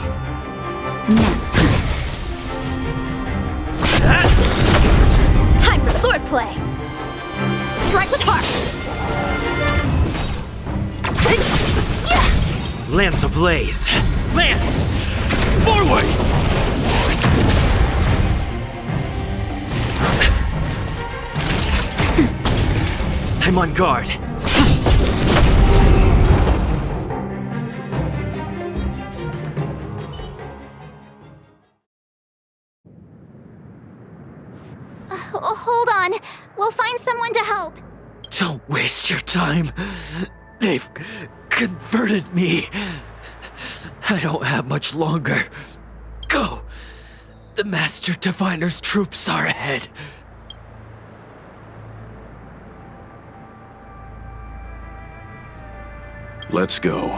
Nap time. Time for swordplay! Strike with heart! Lance ablaze! Lance! Forward! I'm on guard. Hold on. We'll find someone to help. Don't waste your time. They've converted me. I don't have much longer. Go! The Master Diviner's troops are ahead. Let's go.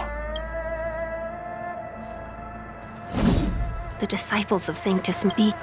The disciples of Sanctus be.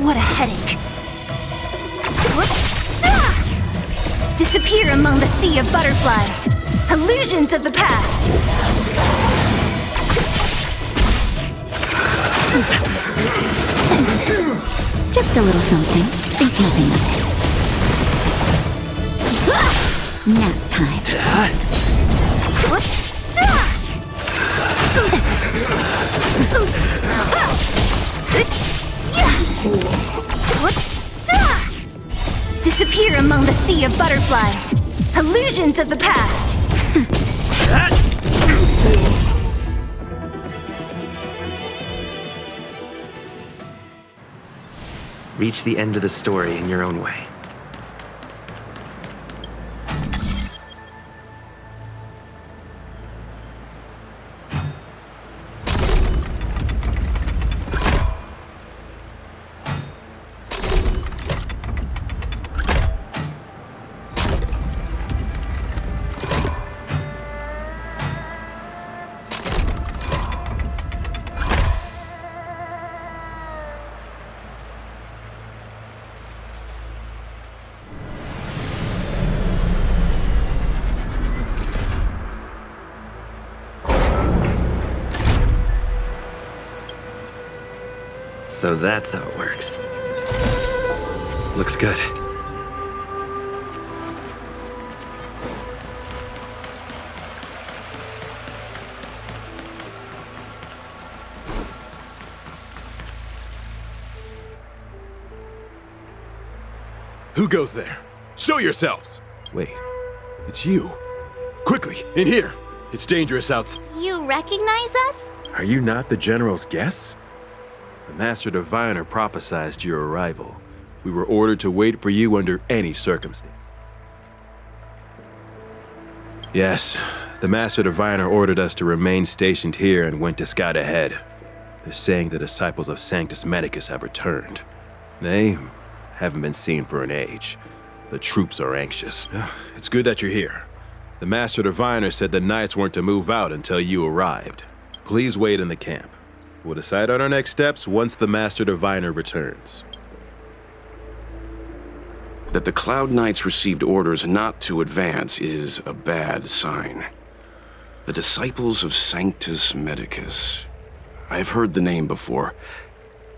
What a headache. Disappear among the sea of butterflies. Illusions of the past. Just a little something. Think nothing of it. Nap time. Disappear among the sea of butterflies. Illusions of the past. Reach the end of the story in your own way. So that's how it works. Looks good. Who goes there? Show yourselves! Wait, it's you. Quickly, in here! It's dangerous outside. You recognize us? Are you not the General's guests? The Master Diviner prophesied your arrival. We were ordered to wait for you under any circumstance. Yes, the Master Diviner ordered us to remain stationed here and went to scout ahead. They're saying the disciples of Sanctus Medicus have returned. They haven't been seen for an age. The troops are anxious. It's good that you're here. The Master Diviner said the Knights weren't to move out until you arrived. Please wait in the camp. We'll decide on our next steps once the Master Diviner returns. That the Cloud Knights received orders not to advance is a bad sign. The Disciples of Sanctus Medicus. I've heard the name before.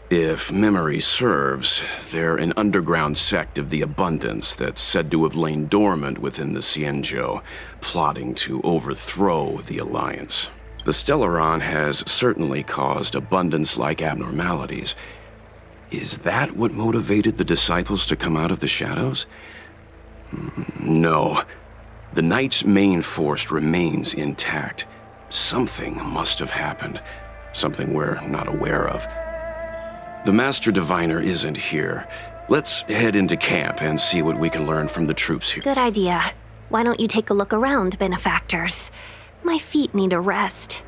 If memory serves, they're an underground sect of the Abundance that's said to have lain dormant within the Cienjo, plotting to overthrow the Alliance. The Stellaron has certainly caused Abundance-like abnormalities. Is that what motivated the Disciples to come out of the shadows? No. The Knight's main force remains intact. Something must have happened. Something we're not aware of. The Master Diviner isn't here. Let's head into camp and see what we can learn from the troops here. Good idea. Why don't you take a look around, benefactors? My feet need a rest.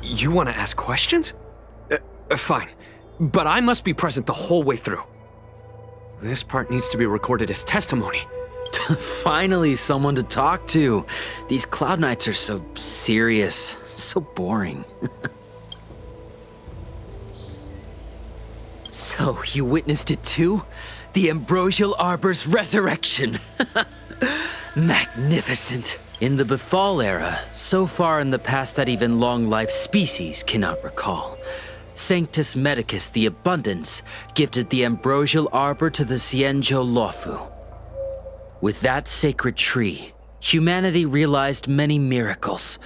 You want to ask questions? Fine. But I must be present the whole way through. This part needs to be recorded as testimony. Finally, someone to talk to. These Cloud Knights are so serious, so boring. So, you witnessed it too? The Ambrosial Arbor's resurrection! Magnificent! In the Befall era, so far in the past that even long-life species cannot recall, Sanctus Medicus the Abundance gifted the Ambrosial Arbor to the Cienjo Lofu. With that sacred tree, humanity realized many miracles.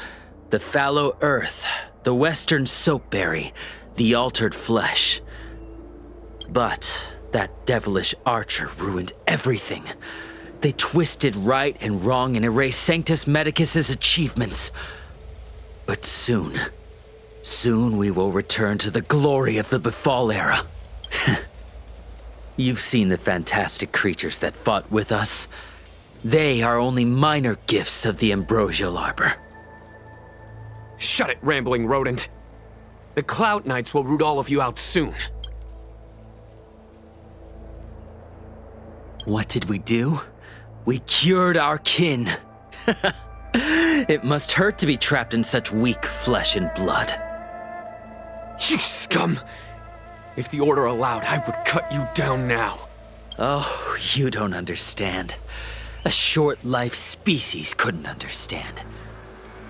The fallow earth, the western soapberry, the altered flesh. But that devilish archer ruined everything. They twisted right and wrong and erased Sanctus Medicus's achievements. But soon we will return to the glory of the Befall era. You've seen the fantastic creatures that fought with us. They are only minor gifts of the Ambrosial Arbor. Shut it, rambling rodent. The Cloud Knights will root all of you out soon. What did we do? We cured our kin. It must hurt to be trapped in such weak flesh and blood. You scum! If the Order allowed, I would cut you down now. Oh, you don't understand. A short-life species couldn't understand.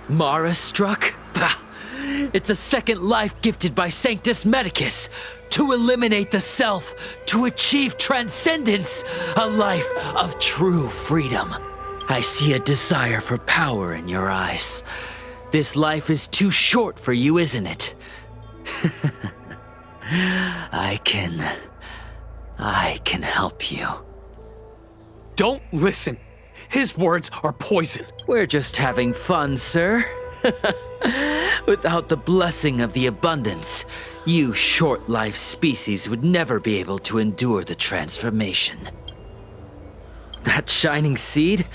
Mara struck? Bah! It's a second life gifted by Sanctus Medicus to eliminate the self, to achieve transcendence, a life of true freedom. I see a desire for power in your eyes. This life is too short for you, isn't it? I can help you. Don't listen. His words are poison. We're just having fun, sir. Without the blessing of the Abundance, you short-life species would never be able to endure the transformation. That shining seed?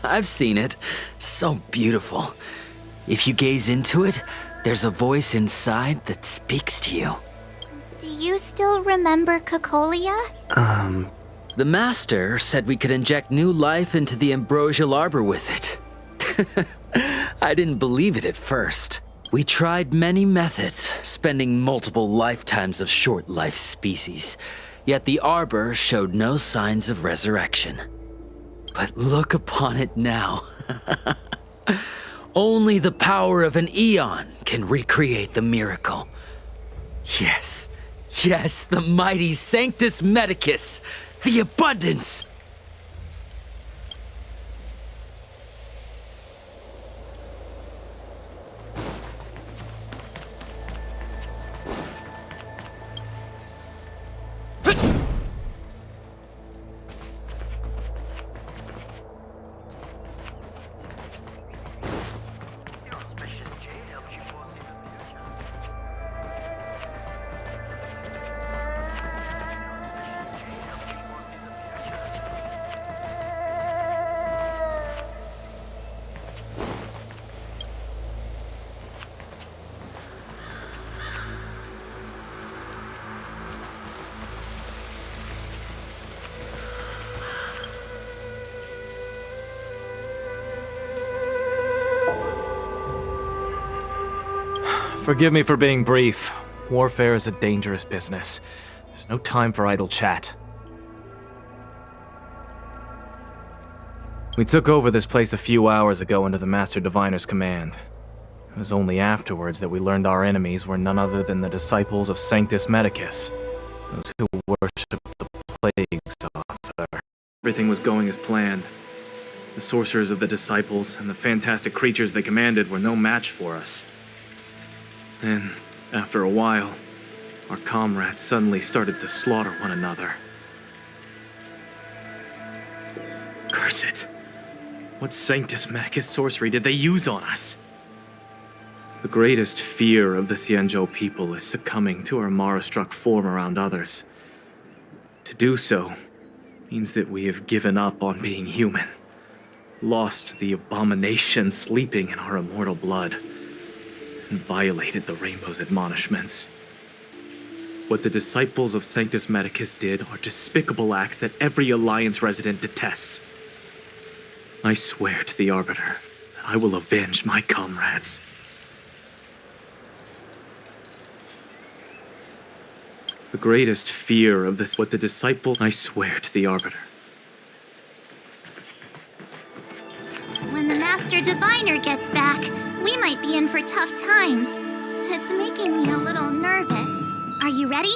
I've seen it. So beautiful. If you gaze into it, there's a voice inside that speaks to you. Do you still remember Cocolia? The Master said we could inject new life into the Ambrosial Arbor with it. I didn't believe it at first. We tried many methods, spending multiple lifetimes of short-life species, yet the Arbor showed no signs of resurrection. But look upon it now. Only the power of an eon can recreate the miracle. Yes, the mighty Sanctus Medicus, the Abundance! Forgive me for being brief. Warfare is a dangerous business. There's no time for idle chat. We took over this place a few hours ago under the Master Diviner's command. It was only afterwards that we learned our enemies were none other than the disciples of Sanctus Medicus, those who worship the Plague's author. Everything was going as planned. The sorcerers of the disciples and the fantastic creatures they commanded were no match for us. Then, after a while, our comrades suddenly started to slaughter one another. Curse it! What Sanctus Medicus sorcery did they use on us? The greatest fear of the Xianzhou people is succumbing to our Mara-struck form around others. To do so means that we have given up on being human, lost the abomination sleeping in our immortal blood, and violated the Rainbow's admonishments. What the disciples of Sanctus Medicus did are despicable acts that every Alliance resident detests. I swear to the Arbiter that I will avenge my comrades. The greatest fear of this, what the disciple, I swear to the Arbiter. When the Master Diviner gets back, we might be in for tough times. It's making me a little nervous. Are you ready?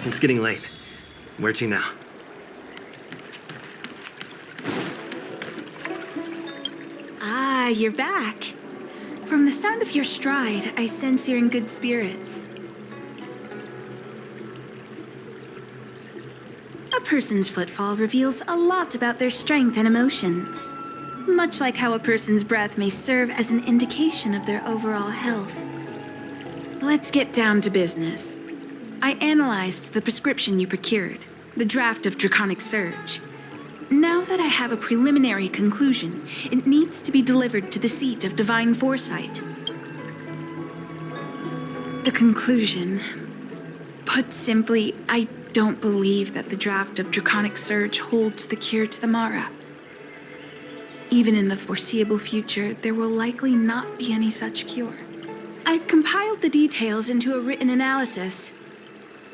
It's getting late. Where to now? Ah, you're back. From the sound of your stride, I sense you're in good spirits. A person's footfall reveals a lot about their strength and emotions, much like how a person's breath may serve as an indication of their overall health. Let's get down to business. I analyzed the prescription you procured, the draft of Draconic Surge. Now that I have a preliminary conclusion, it needs to be delivered to the seat of Divine Foresight. The conclusion. Put simply, I don't believe that the draft of Draconic Surge holds the cure to the Mara. Even in the foreseeable future, there will likely not be any such cure. I've compiled the details into a written analysis.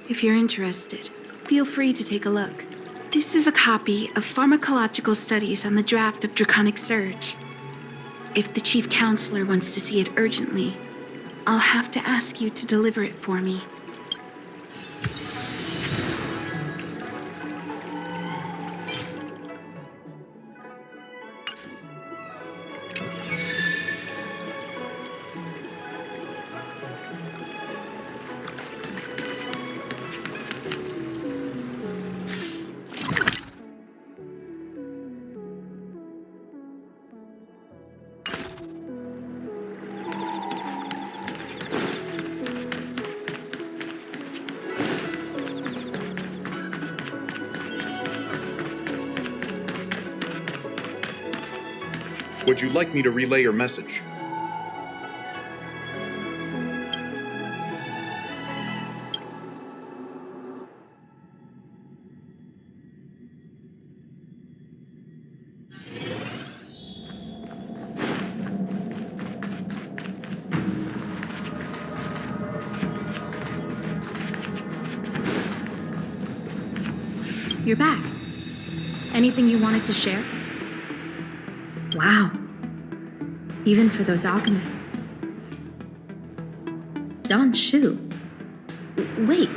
If you're interested, feel free to take a look. This is a copy of pharmacological studies on the draft of Draconic Surge. If the Chief Counselor wants to see it urgently, I'll have to ask you to deliver it for me. Would you like me to relay your message? you're back. Anything you wanted to share? Wow. Even for those alchemists. Don Shu. Wait,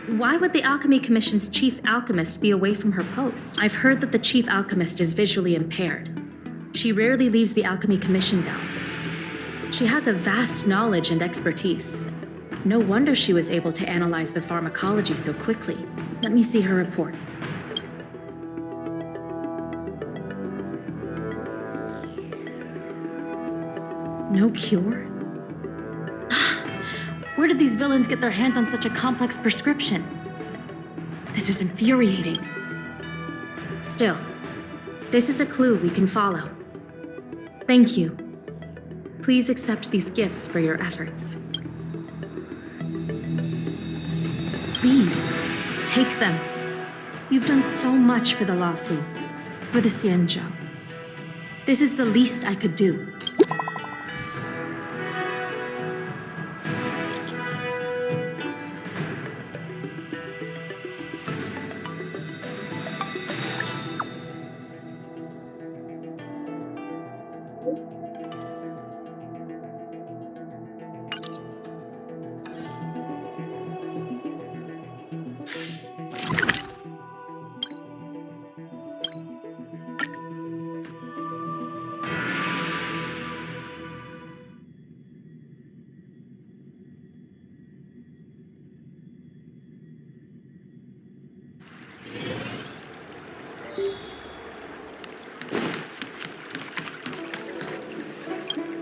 why would the Alchemy Commission's chief alchemist be away from her post? I've heard that the chief alchemist is visually impaired. She rarely leaves the Alchemy Commission delve. She has a vast knowledge and expertise. No wonder she was able to analyze the pharmacology so quickly. Let me see her report. No cure? Where did these villains get their hands on such a complex prescription? This is infuriating. Still, this is a clue we can follow. Thank you. Please accept these gifts for your efforts. Please, take them. You've done so much for the Lafu, for the Xianzhou. This is the least I could do.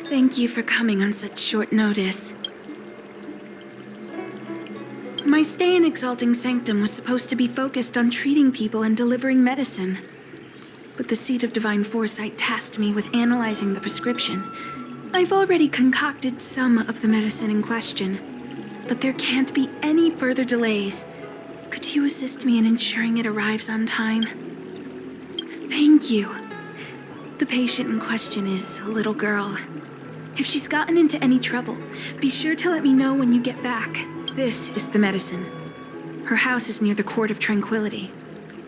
Thank you for coming on such short notice. My stay in Exalting Sanctum was supposed to be focused on treating people and delivering medicine. But the Seat of Divine Foresight tasked me with analyzing the prescription. I've already concocted some of the medicine in question, but there can't be any further delays. Could you assist me in ensuring it arrives on time? Thank you. The patient in question is a little girl. If she's gotten into any trouble, be sure to let me know when you get back. This is the medicine. Her house is near the Court of Tranquility.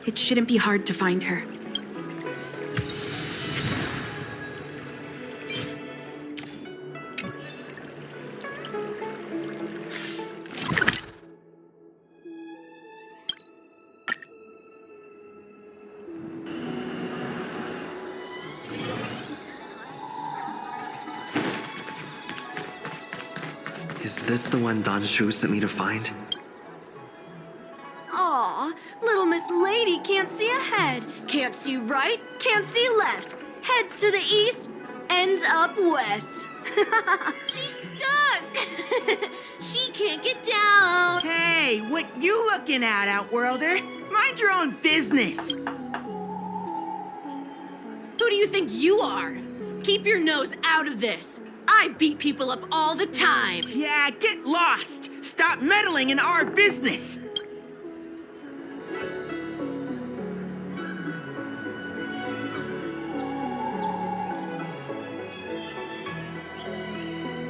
It shouldn't be hard to find her. Is this the one Don Shu sent me to find? Aw, little Miss Lady can't see ahead, can't see right, can't see left. Heads to the east, ends up west. She's stuck! She can't get down! Hey, what you looking at, Outworlder? Mind your own business! Who do you think you are? Keep your nose out of this. I beat people up all the time. Yeah, get lost! Stop meddling in our business!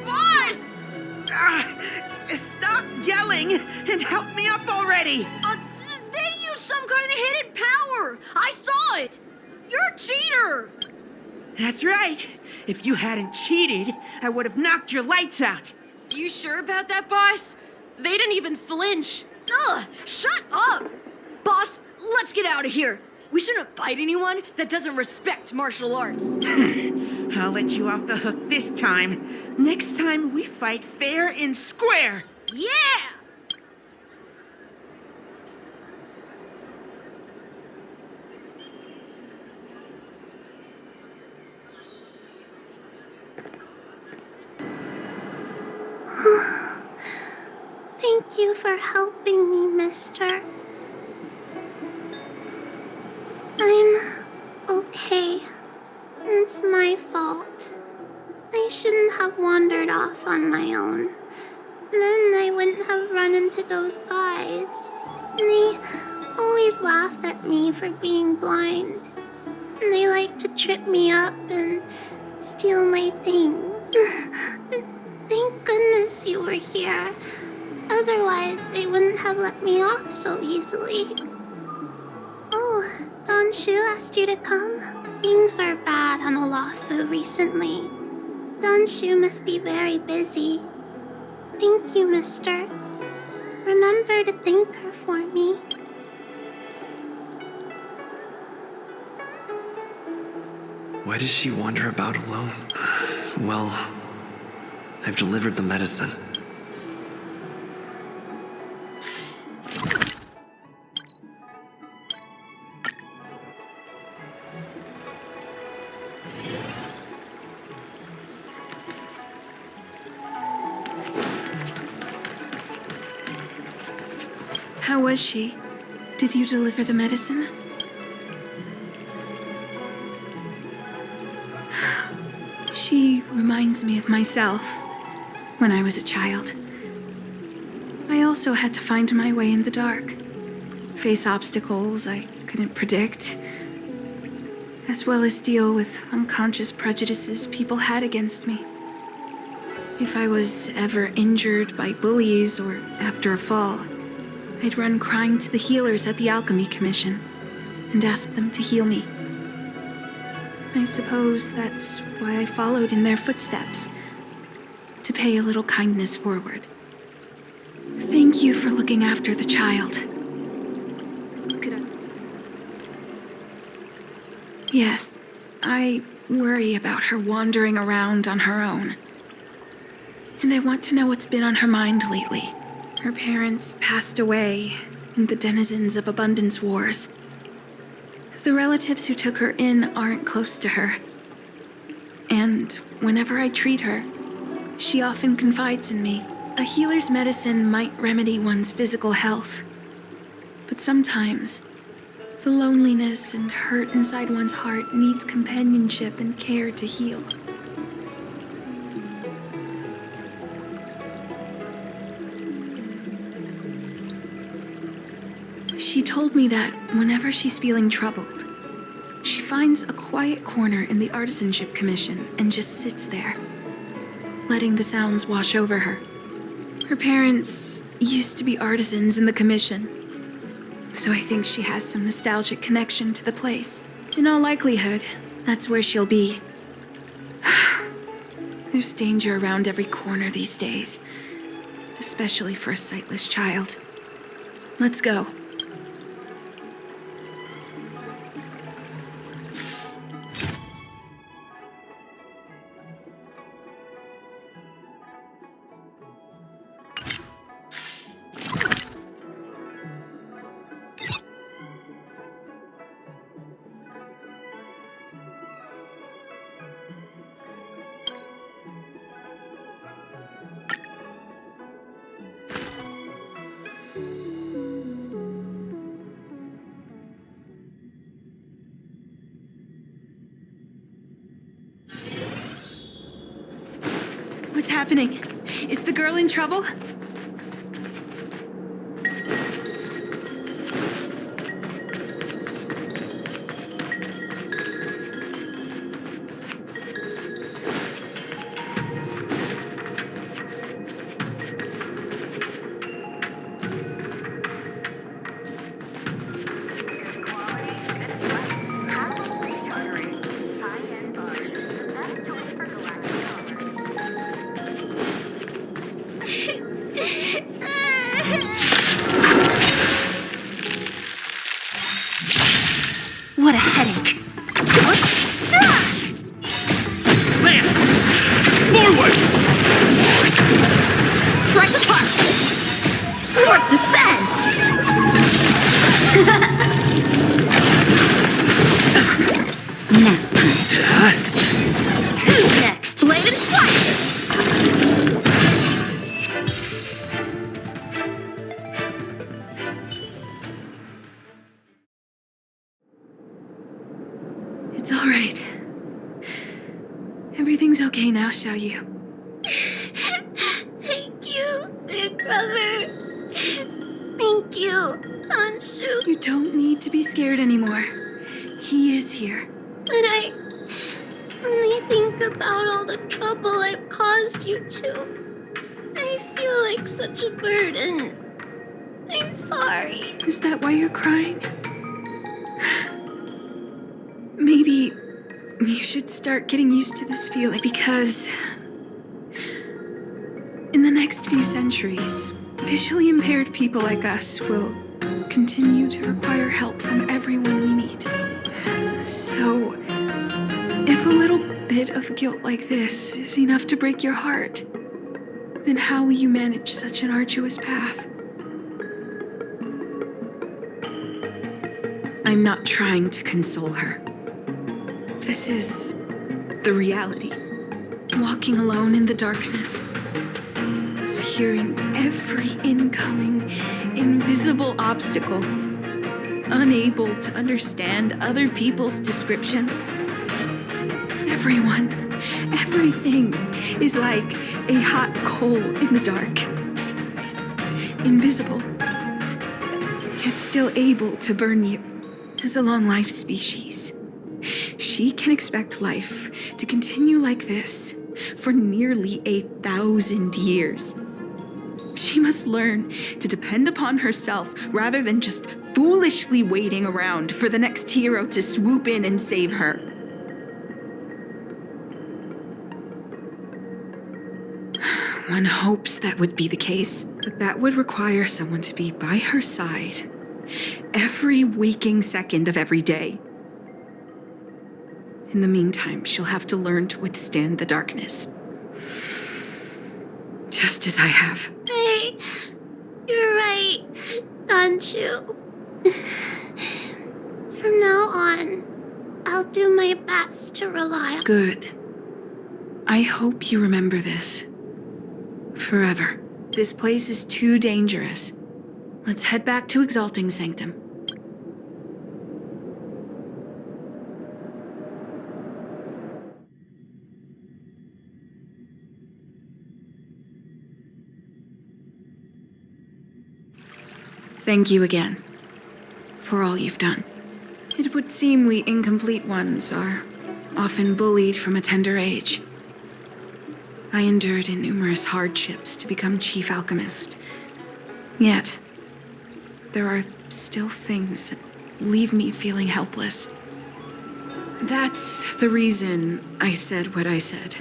Boss! Stop yelling and help me up already! They use some kind of hidden power! I saw it! You're a cheater! That's right. If you hadn't cheated, I would have knocked your lights out. You sure about that, boss? They didn't even flinch. Ugh, shut up! Boss, let's get out of here. We shouldn't fight anyone that doesn't respect martial arts. I'll let you off the hook this time. Next time we fight fair and square. Yeah! Thank you for helping me, mister. I'm okay. It's my fault. I shouldn't have wandered off on my own. Then I wouldn't have run into those guys. They always laugh at me for being blind. And they like to trip me up and steal my things. Thank goodness you were here. Otherwise, they wouldn't have let me off so easily. Danshu asked you to come? Things are bad on Olafu recently. Danshu must be very busy. Thank you, mister. Remember to thank her for me. Why does she wander about alone? Well, I've delivered the medicine. How was she? Did you deliver the medicine? She reminds me of myself when I was a child. I also had to find my way in the dark, face obstacles I couldn't predict, as well as deal with unconscious prejudices people had against me. If I was ever injured by bullies or after a fall, I'd run crying to the healers at the Alchemy Commission and ask them to heal me. I suppose that's why I followed in their footsteps, to pay a little kindness forward. Thank you for looking after the child. Could I... Yes, I worry about her wandering around on her own. And I want to know what's been on her mind lately. Her parents passed away in the denizens of Abundance Wars. The relatives who took her in aren't close to her. And whenever I treat her, she often confides in me. A healer's medicine might remedy one's physical health, but sometimes the loneliness and hurt inside one's heart needs companionship and care to heal. She told me that whenever she's feeling troubled, she finds a quiet corner in the Artisanship Commission and just sits there, letting the sounds wash over her. Her parents used to be artisans in the commission, so I think she has some nostalgic connection to the place. In all likelihood, that's where she'll be. There's danger around every corner these days, especially for a sightless child. Let's go. What's happening? Is the girl in trouble? What a headache. Land! Forward! Strike the park! Swords descend! Now, Who's next? Blade and flash! It's all right. Everything's okay now, Xiaoyu. Thank you, big brother. Thank you, Danshu. You don't need to be scared anymore. He is here. But when I think about all the trouble I've caused you two, I feel like such a burden. I'm sorry. Is that why you're crying? You should start getting used to this feeling because in the next few centuries, visually impaired people like us will continue to require help from everyone we meet. So, if a little bit of guilt like this is enough to break your heart, then how will you manage such an arduous path? I'm not trying to console her. This is the reality. Walking alone in the darkness, fearing every incoming, invisible obstacle, unable to understand other people's descriptions. Everyone, everything is like a hot coal in the dark. Invisible, yet still able to burn you. As a long-life species, she can expect life to continue like this for nearly 1,000 years. She must learn to depend upon herself rather than just foolishly waiting around for the next hero to swoop in and save her. One hopes that would be the case, but that would require someone to be by her side every waking second of every day. In the meantime, she'll have to learn to withstand the darkness. Just as I have. Hey, you're right, Danshu. From now on, I'll do my best to rely on... Good. I hope you remember this. Forever. This place is too dangerous. Let's head back to Exalting Sanctum. Thank you again for all you've done. It would seem we incomplete ones are often bullied from a tender age. I endured numerous hardships to become Chief Alchemist. Yet, there are still things that leave me feeling helpless. That's the reason I said what I said.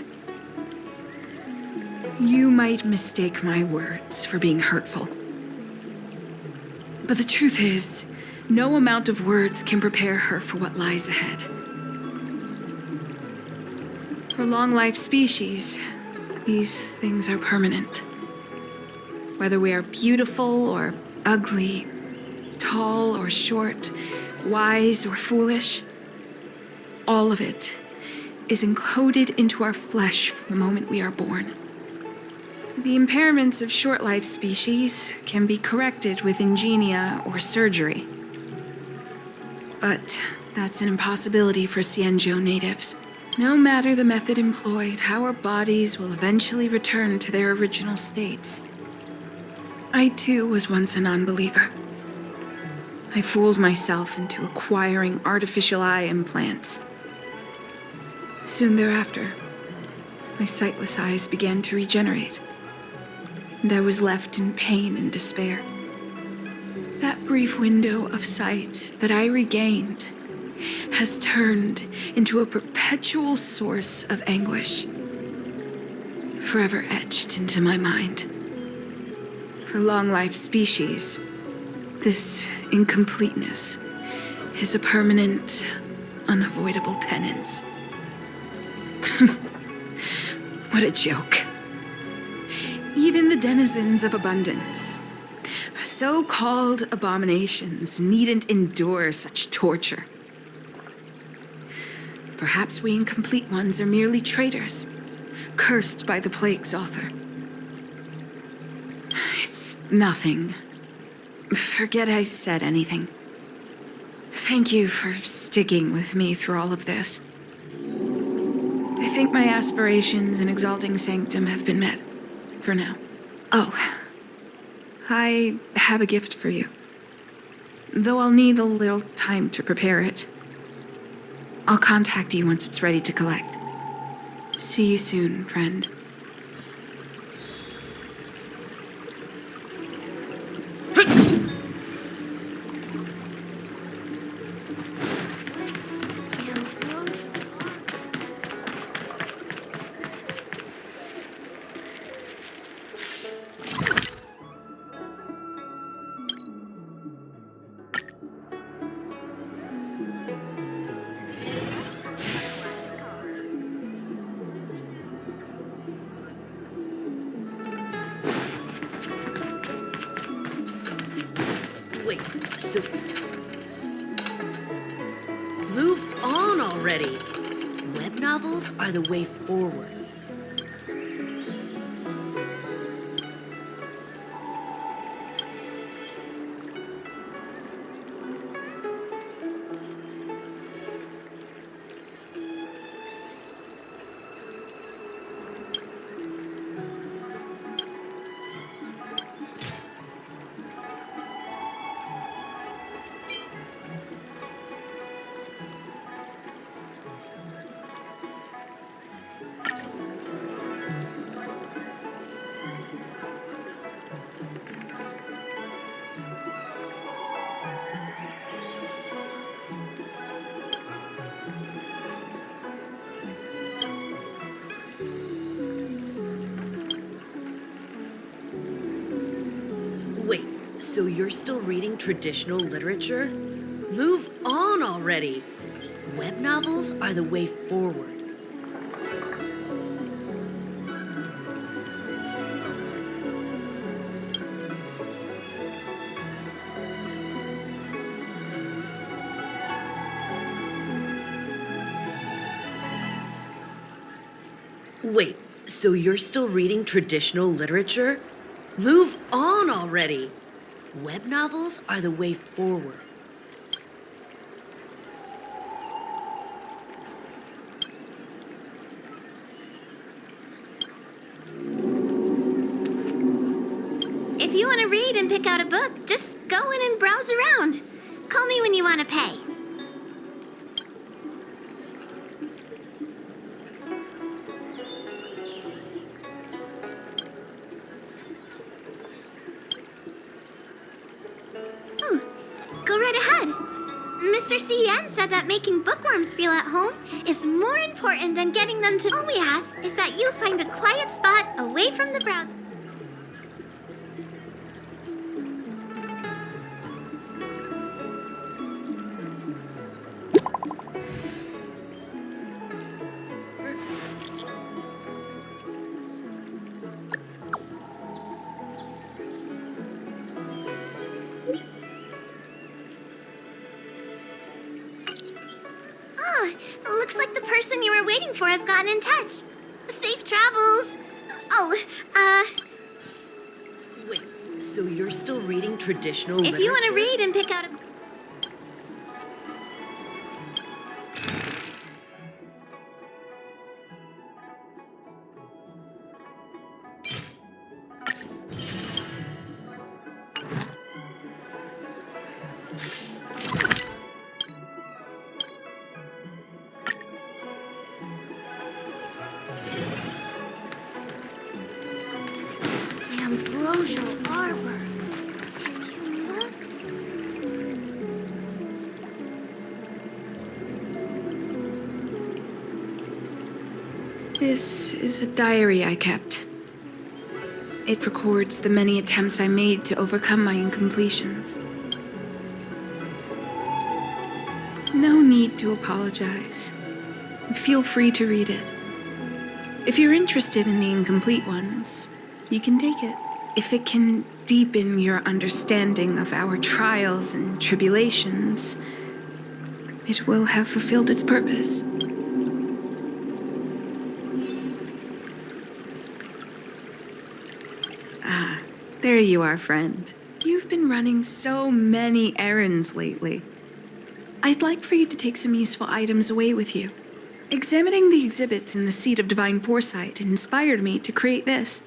You might mistake my words for being hurtful. But the truth is, no amount of words can prepare her for what lies ahead. For long-life species, these things are permanent. Whether we are beautiful or ugly, tall or short, wise or foolish, all of it is encoded into our flesh from the moment we are born. The impairments of short-life species can be corrected with ingenia or surgery. But that's an impossibility for Xianzhou natives. No matter the method employed, our bodies will eventually return to their original states. I too was once a non-believer. I fooled myself into acquiring artificial eye implants. Soon thereafter, my sightless eyes began to regenerate, and I was left in pain and despair. That brief window of sight that I regained has turned into a perpetual source of anguish, forever etched into my mind. For long-life species, this incompleteness is a permanent, unavoidable tenance. What a joke. Even the denizens of abundance, so-called abominations, needn't endure such torture. Perhaps we incomplete ones are merely traitors, cursed by the plague's author. It's nothing. Forget I said anything. Thank you for sticking with me through all of this. I think my aspirations in Exalting Sanctum have been met, for now. Oh, I have a gift for you. Though I'll need a little time to prepare it. I'll contact you once it's ready to collect. See you soon, friend. so... Move on already! Web novels are the way forward. Wait, so you're still reading traditional literature? Move on already! Web novels are the way forward. Wait, so you're still reading traditional literature? Move on already! Web novels are the way forward. If you want to read and pick out a book, just go in and browse around. Call me when you want to pay. Go right ahead. Mr. CN said that making bookworms feel at home is more important than getting them to... All we ask is that you find a quiet spot away from the browser. Looks like the person you were waiting for has gotten in touch. Safe travels. Wait, so you're still reading traditional literature? If you want to read and pick out a... Ambrosial Arbor. It's humor. This is a diary I kept. It records the many attempts I made to overcome my incompletions. No need to apologize. Feel free to read it. If you're interested in the incomplete ones, you can take it. If it can deepen your understanding of our trials and tribulations, it will have fulfilled its purpose. Ah, there you are, friend. You've been running so many errands lately. I'd like for you to take some useful items away with you. Examining the exhibits in the Seat of Divine Foresight inspired me to create this.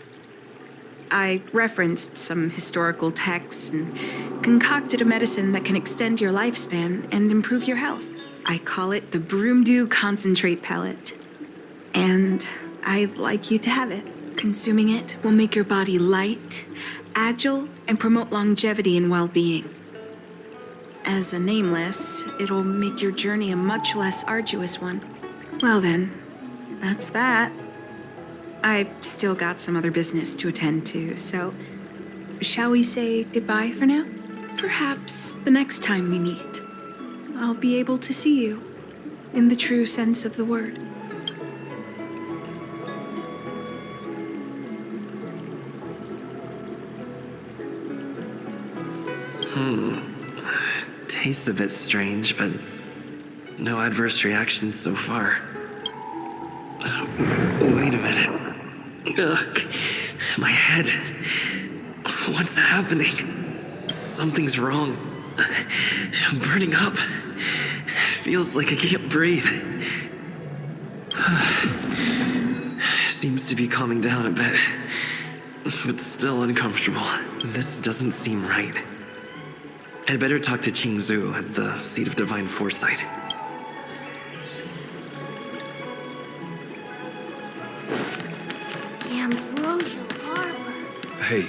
I referenced some historical texts and concocted a medicine that can extend your lifespan and improve your health. I call it the Broomdew Concentrate Pellet. And I'd like you to have it. Consuming it will make your body light, agile, and promote longevity and well-being. As a nameless, it'll make your journey a much less arduous one. Well then, that's that. I've still got some other business to attend to, so shall we say goodbye for now? Perhaps the next time we meet, I'll be able to see you in the true sense of the word. tastes a bit strange, but no adverse reactions so far. Wait a minute. Ugh, my head. What's happening? Something's wrong. I'm burning up. Feels like I can't breathe. Seems to be calming down a bit, but still uncomfortable. This doesn't seem right. I'd better talk to Qingzu at the Seat of Divine Foresight. The Ambrosial Arbor. Hey,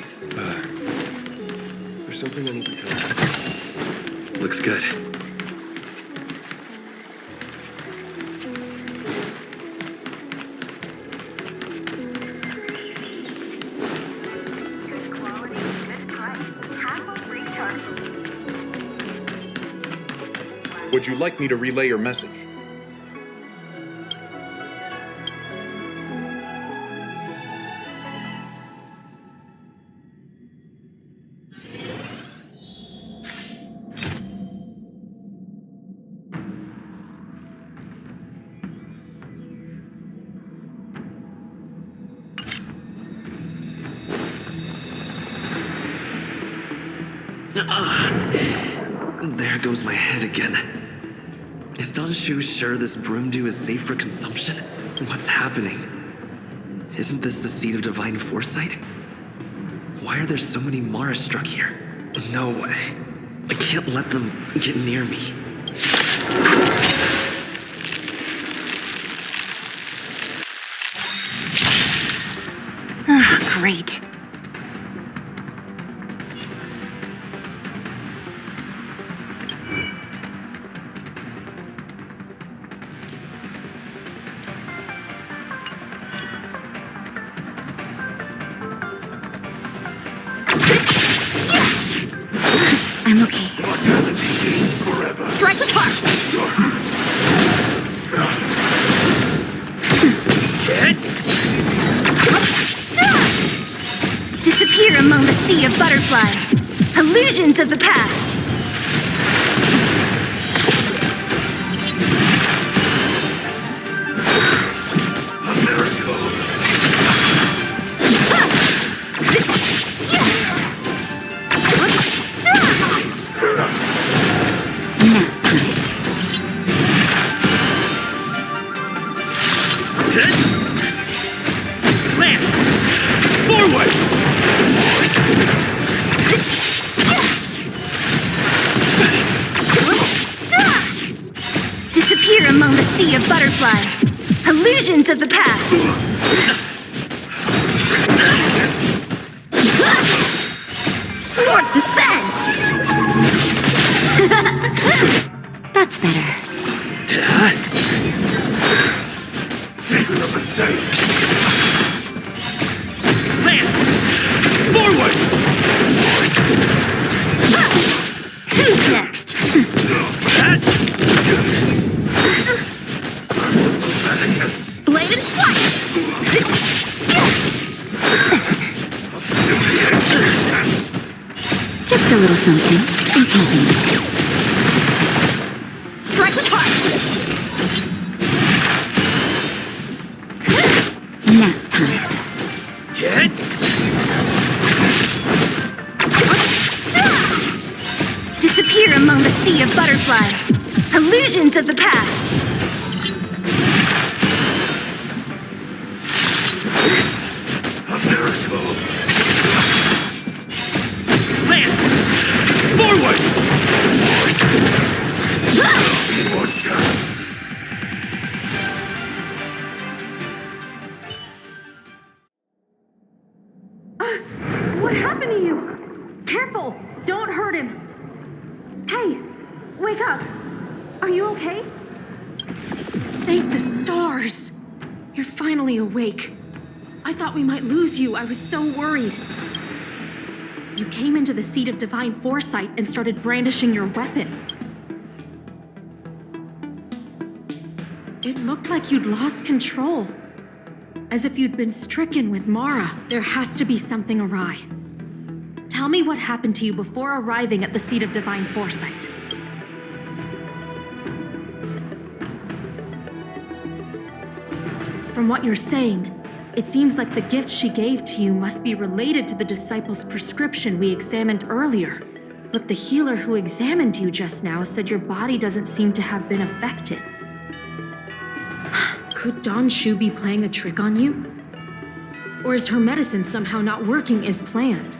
there's something I need to tell you. Looks good. Would you like me to relay your message? There goes my head again. Is Danshu sure this broom dew is safe for consumption? What's happening? Isn't this the Seat of Divine Foresight? Why are there so many Mara struck here? No, I can't let them get near me. Great. I'm okay. Strike with heart! Disappear among the sea of butterflies. Illusions of the past. Disappear among the sea of butterflies. Illusions of the past. Swords descend! That's better. Secret of the safe. Lance! Forward! Who's next? Bladed flight! Just a little something in keeping. Strike with heart! Nap time. Hit! Disappear among the sea of butterflies. Illusions of the past. A miracle! Lance! Forward! What happened to you? Careful! Don't hurt him! Hey! Wake up! Are you okay? Thank the stars! You're finally awake. I thought we might lose you. I was so worried. You came into the Seat of Divine Foresight and started brandishing your weapon. It looked like you'd lost control. As if you'd been stricken with Mara. There has to be something awry. Tell me what happened to you before arriving at the Seat of Divine Foresight. From what you're saying, it seems like the gift she gave to you must be related to the disciple's prescription we examined earlier. But the healer who examined you just now said your body doesn't seem to have been affected. Could Don Shu be playing a trick on you? Or is her medicine somehow not working as planned?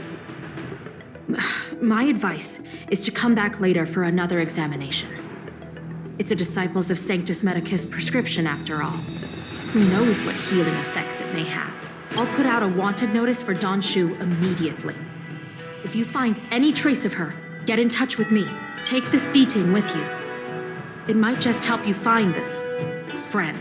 My advice is to come back later for another examination. It's a Disciples of Sanctus Medicus prescription after all. Who knows what healing effects it may have? I'll put out a wanted notice for Don Shu immediately. If you find any trace of her, get in touch with me. Take this D-Ting with you. It might just help you find this friend.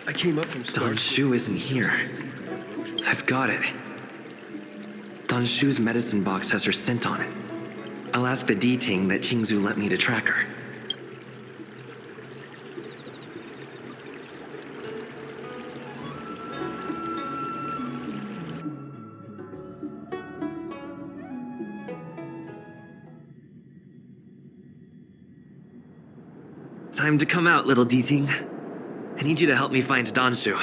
I came up from Don Shu isn't here. I've got it. Don Shu's medicine box has her scent on it. I'll ask the D-Ting that Qingzu lent me to track her. Time to come out, little D-Ting. I need you to help me find Don Shu.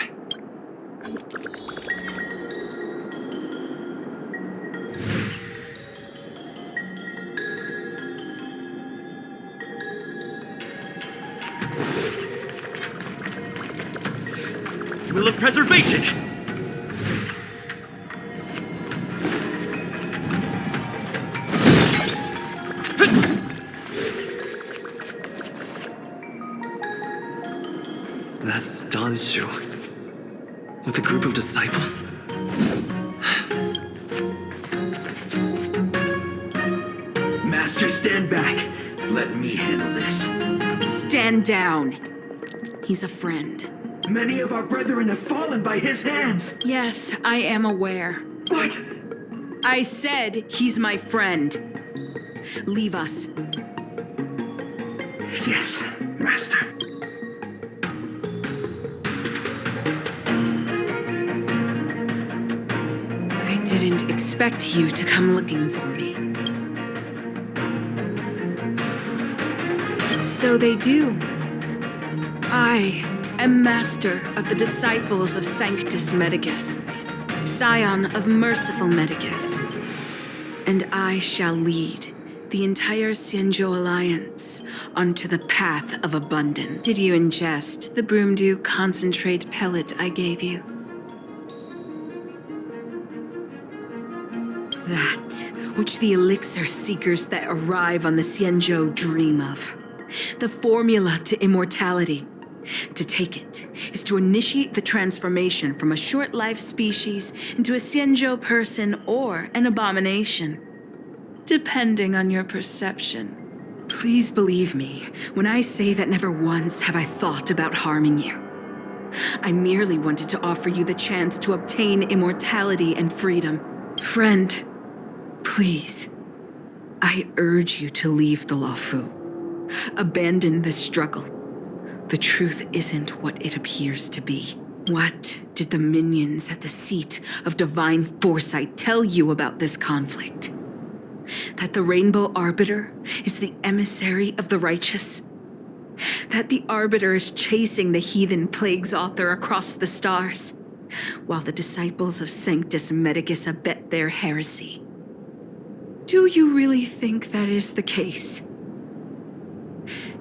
Will of preservation! That's Don Shu. With a group of disciples? Master, stand back. Let me handle this. Stand down. He's a friend. Many of our brethren have fallen by his hands. Yes, I am aware. What? I said he's my friend. Leave us. Yes, Master. I didn't expect you to come looking for me. So they do. I am master of the disciples of Sanctus Medicus, scion of merciful Medicus, and I shall lead the entire Xianzhou Alliance onto the path of abundance. Did you ingest the Broomdew concentrate pellet I gave you? That which the elixir seekers that arrive on the Xianzhou dream of. The formula to immortality. To take it is to initiate the transformation from a short-lived species into a Xianzhou person or an abomination, depending on your perception. Please believe me when I say that never once have I thought about harming you. I merely wanted to offer you the chance to obtain immortality and freedom. Friend, please, I urge you to leave the Luofu. Abandon this struggle. The truth isn't what it appears to be. What did the minions at the seat of divine foresight tell you about this conflict? That the Rainbow Arbiter is the emissary of the righteous? That the Arbiter is chasing the heathen plague's author across the stars, while the disciples of Sanctus Medicus abet their heresy? Do you really think that is the case?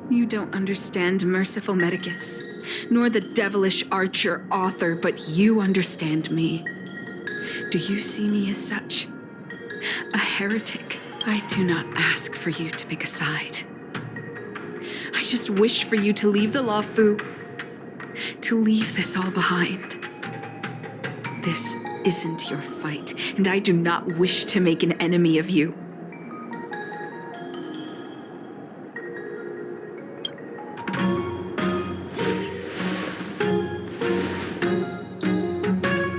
You don't understand Merciful Medicus, nor the devilish archer author, but you understand me. Do you see me as such? A heretic? I do not ask for you to pick a side. I just wish for you to leave the Luofu, to leave this all behind. This isn't your fight, and I do not wish to make an enemy of you.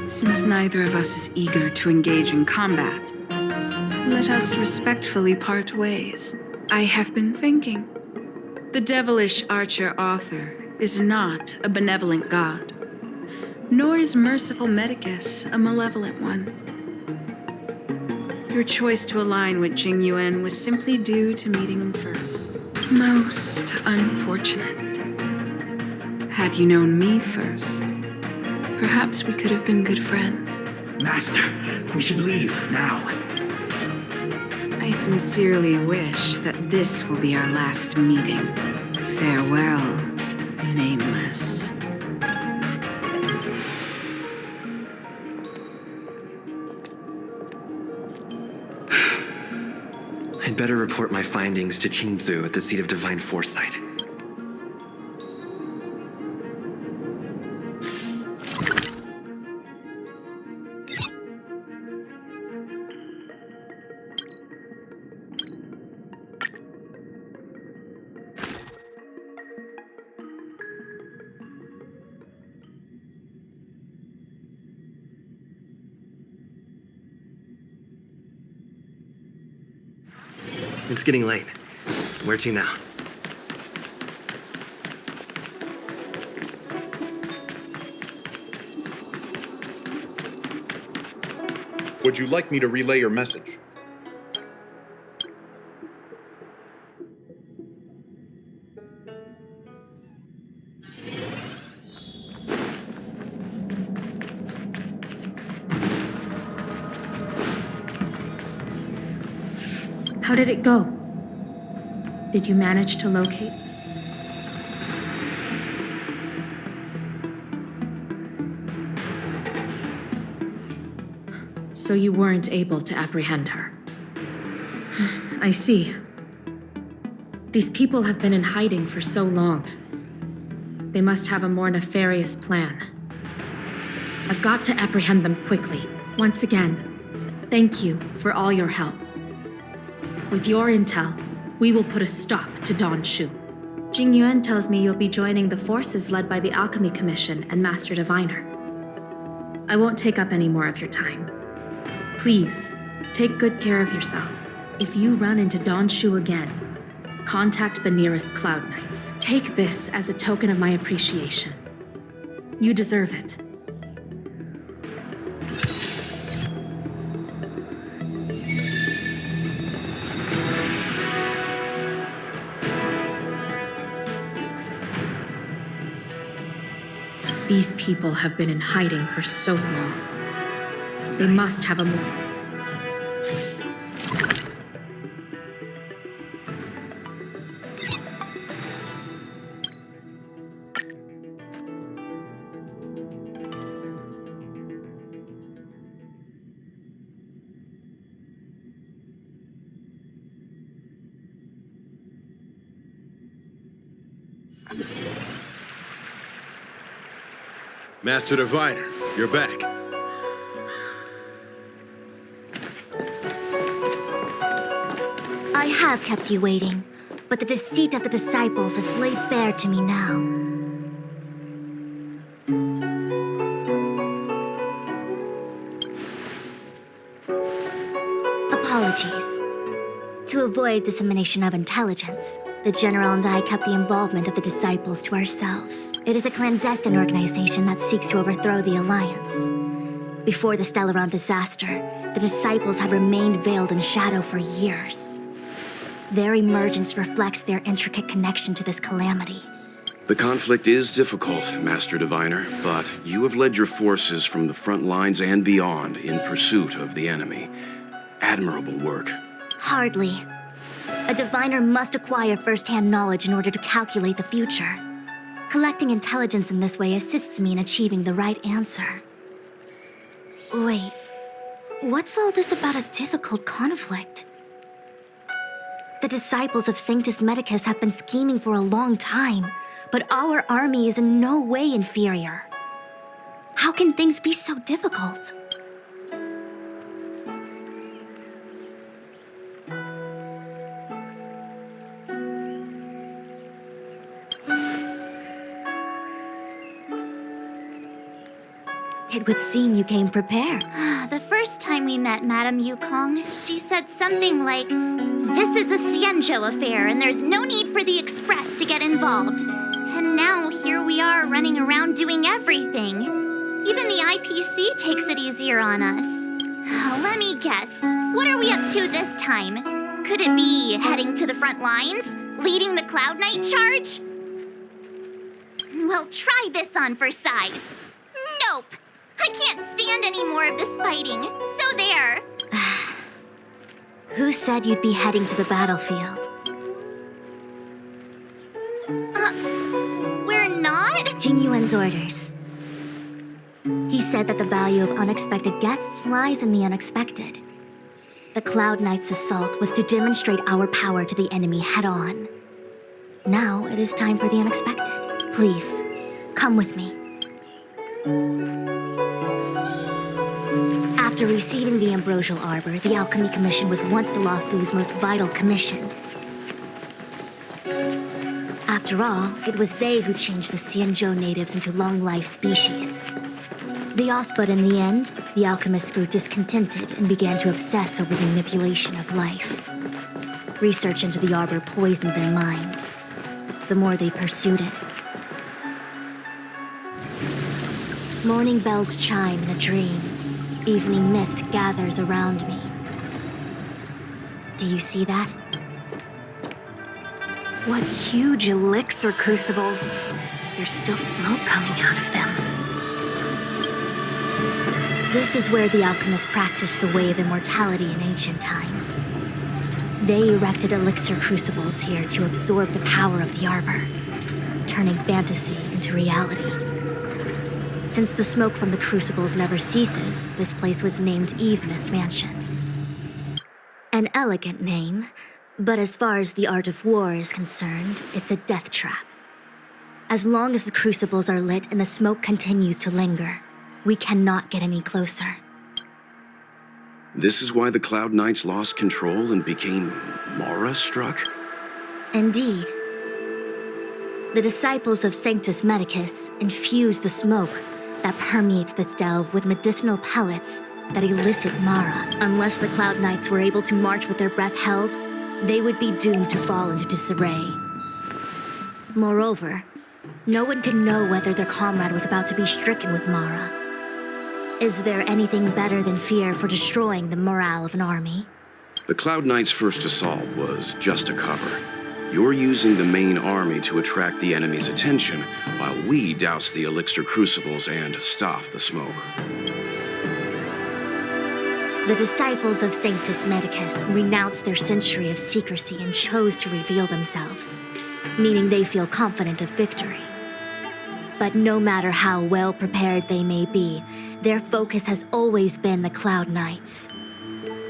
Since neither of us is eager to engage in combat, let us respectfully part ways. I have been thinking. The devilish archer author is not a benevolent god, nor is merciful Medicus a malevolent one. Your choice to align with Jing Yuan was simply due to meeting him first. Most unfortunate. Had you known me first, perhaps we could have been good friends. Master, we should leave now. I sincerely wish that this will be our last meeting. Farewell, Nameless. I'd better report my findings to Qingzu at the seat of divine foresight. It's getting late. Where to now? Would you like me to relay your message? How did it go? Did you manage to locate? So you weren't able to apprehend her. I see. These people have been in hiding for so long. They must have a more nefarious plan. I've got to apprehend them quickly. Once again, thank you for all your help. With your intel, we will put a stop to Don Shu. Jing Yuan tells me you'll be joining the forces led by the Alchemy Commission and Master Diviner. I won't take up any more of your time. Please, take good care of yourself. If you run into Don Shu again, contact the nearest Cloud Knights. Take this as a token of my appreciation. You deserve it. These people have been in hiding for so long. They must have a more... Master Diviner, you're back. I have kept you waiting, but the deceit of the disciples is laid bare to me now. Apologies. To avoid dissemination of intelligence, the General and I kept the involvement of the disciples to ourselves. It is a clandestine organization that seeks to overthrow the Alliance. Before the Stellaron disaster, the disciples had remained veiled in shadow for years. Their emergence reflects their intricate connection to this calamity. The conflict is difficult, Master Diviner, but you have led your forces from the front lines and beyond in pursuit of the enemy. Admirable work. Hardly. A diviner must acquire first-hand knowledge in order to calculate the future. Collecting intelligence in this way assists me in achieving the right answer. Wait, what's all this about a difficult conflict? The disciples of Sanctus Medicus have been scheming for a long time, but our army is in no way inferior. How can things be so difficult? It would seem you came prepared. The first time we met Madame Yukong, she said something like, "This is a Xianzhou affair and there's no need for the Express to get involved." And now here we are running around doing everything. Even the IPC takes it easier on us. Let me guess, what are we up to this time? Could it be heading to the front lines? Leading the Cloud Knight charge? Well, try this on for size. Nope! I can't stand any more of this fighting, so there! Who said you'd be heading to the battlefield? We're not? Jing Yuan's orders. He said that the value of unexpected guests lies in the unexpected. The Cloud Knight's assault was to demonstrate our power to the enemy head-on. Now it is time for the unexpected. Please, come with me. After receiving the Ambrosial Arbor, the Alchemy Commission was once the Luofu's most vital commission. After all, it was they who changed the Xianzhou natives into long-life species. But in the end, the alchemists grew discontented and began to obsess over the manipulation of life. Research into the arbor poisoned their minds. The more they pursued it. Morning bells chime in a dream. Evening mist gathers around me. Do you see that? What huge elixir crucibles. There's still smoke coming out of them. This is where the alchemists practiced the way of immortality in ancient times. They erected elixir crucibles here to absorb the power of the arbor, turning fantasy into reality. Since the smoke from the crucibles never ceases, this place was named Evenest Mansion. An elegant name, but as far as the art of war is concerned, it's a death trap. As long as the crucibles are lit and the smoke continues to linger, we cannot get any closer. This is why the Cloud Knights lost control and became Mara-struck? Indeed. The disciples of Sanctus Medicus infuse the smoke that permeates this delve with medicinal pellets that elicit Mara. Unless the Cloud Knights were able to march with their breath held, they would be doomed to fall into disarray. Moreover, no one could know whether their comrade was about to be stricken with Mara. Is there anything better than fear for destroying the morale of an army? The Cloud Knights' first assault was just a cover. You're using the main army to attract the enemy's attention, while we douse the elixir crucibles and stop the smoke. The disciples of Sanctus Medicus renounced their century of secrecy and chose to reveal themselves, meaning they feel confident of victory. But no matter how well prepared they may be, their focus has always been the Cloud Knights.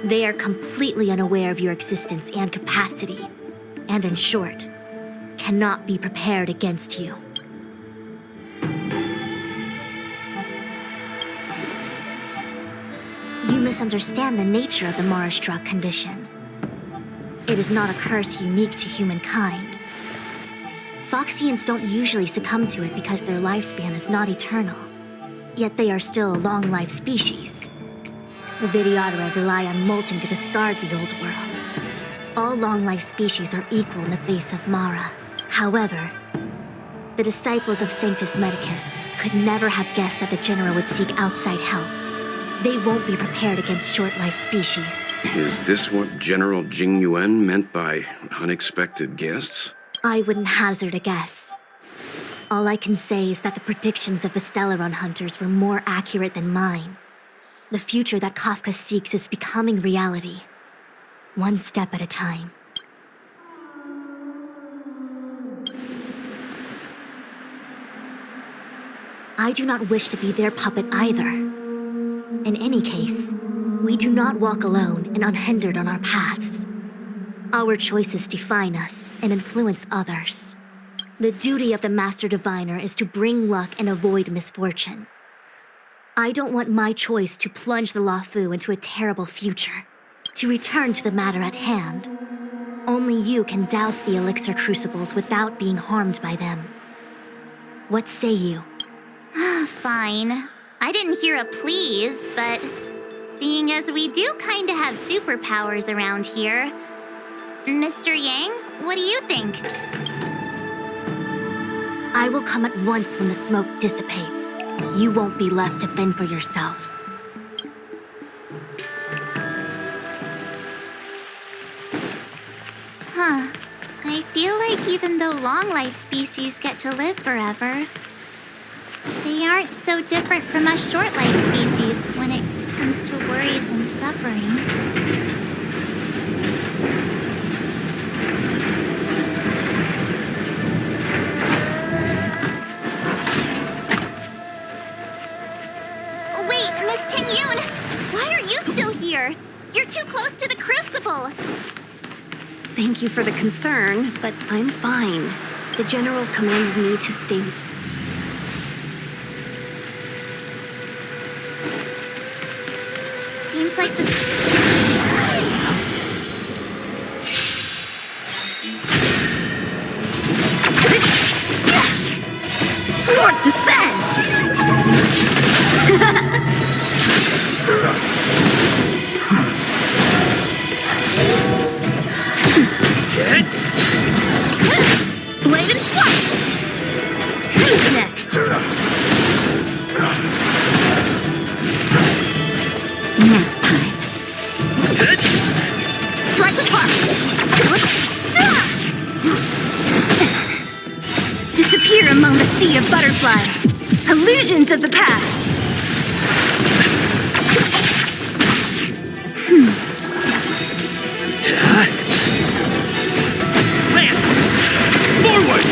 They are completely unaware of your existence and capacity, and in short, cannot be prepared against you. You misunderstand the nature of the Mara-struck condition. It is not a curse unique to humankind. Foxians don't usually succumb to it because their lifespan is not eternal. Yet they are still a long-life species. The Vidyadhara rely on molting to discard the old world. All long-life species are equal in the face of Mara. However, the disciples of Sanctus Medicus could never have guessed that the General would seek outside help. They won't be prepared against short-life species. Is this what General Jing Yuan meant by unexpected guests? I wouldn't hazard a guess. All I can say is that the predictions of the Stellaron hunters were more accurate than mine. The future that Kafka seeks is becoming reality. One step at a time. I do not wish to be their puppet either. In any case, we do not walk alone and unhindered on our paths. Our choices define us and influence others. The duty of the Master Diviner is to bring luck and avoid misfortune. I don't want my choice to plunge the Luofu into a terrible future. To return to the matter at hand, only you can douse the elixir crucibles without being harmed by them. What say you? Fine. I didn't hear a please, but seeing as we do kinda have superpowers around here. Mr. Yang, what do you think? I will come at once when the smoke dissipates. You won't be left to fend for yourselves. Huh. I feel like even though long-life species get to live forever, they aren't so different from us short-life species when it comes to worries and suffering. Wait, Miss Ting-Yoon! Why are you still here? You're too close to the crucible! Thank you for the concern, but I'm fine. The General commanded me to stay. Seems like the... Swords descend! Blade and flight! Who's next? Nap time. Strike apart! Disappear among the sea of butterflies. Illusions of the past. Forward!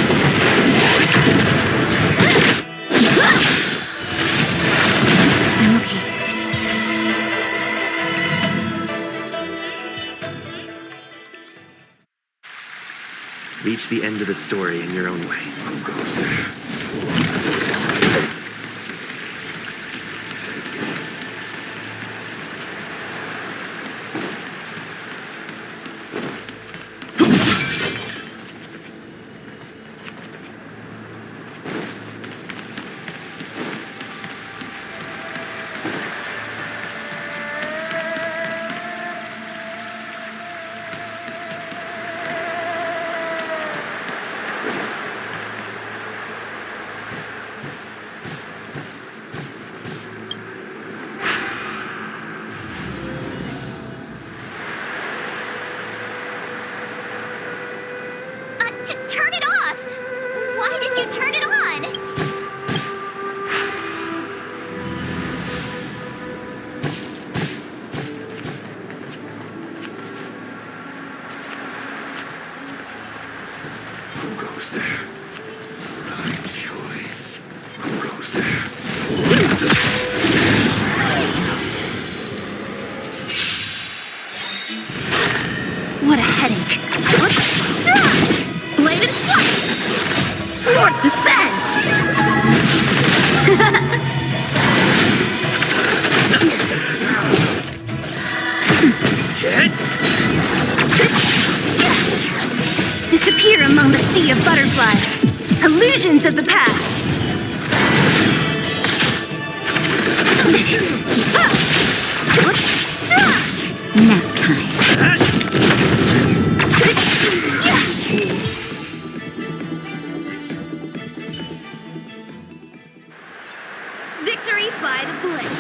I'm okay. Reach the end of the story in your own way. Who goes there? Turn it off! Why did you turn it on? Who goes there? Right choice. Who goes there? What a headache. Blade and flight! Swords descend! Disappear among the sea of butterflies. Illusions of the past. Nap time. Victory by the blade.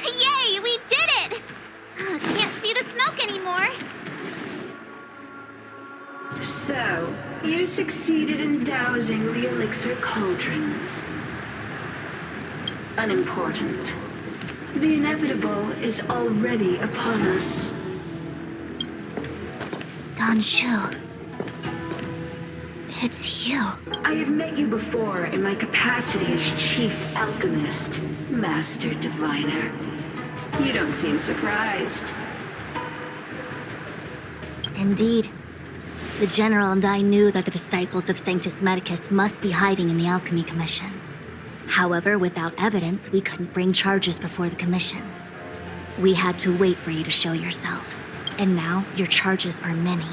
Yay, we did it! Can't see the smoke anymore. So, you succeeded in dousing the elixir cauldrons. Unimportant. The inevitable is already upon us. Danshu. It's you. I have met you before in my capacity as Chief Alchemist, Master Diviner. You don't seem surprised. Indeed. The General and I knew that the disciples of Sanctus Medicus must be hiding in the Alchemy Commission. However, without evidence, we couldn't bring charges before the commissions. We had to wait for you to show yourselves. And now, your charges are many.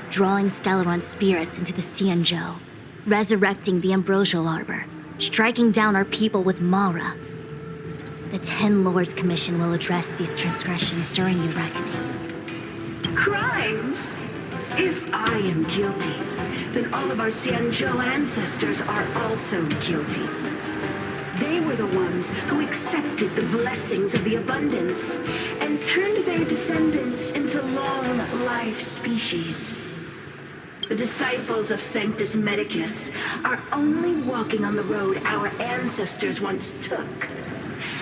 drawing Stellaron spirits into the Xianzhou, resurrecting the Ambrosial Arbor, striking down our people with Mara. The Ten Lords Commission will address these transgressions during your reckoning. Crimes? If I am guilty, then all of our Xianzhou ancestors are also guilty. They were the ones who accepted the blessings of the abundance and turned their descendants into long-life species. The disciples of Sanctus Medicus are only walking on the road our ancestors once took.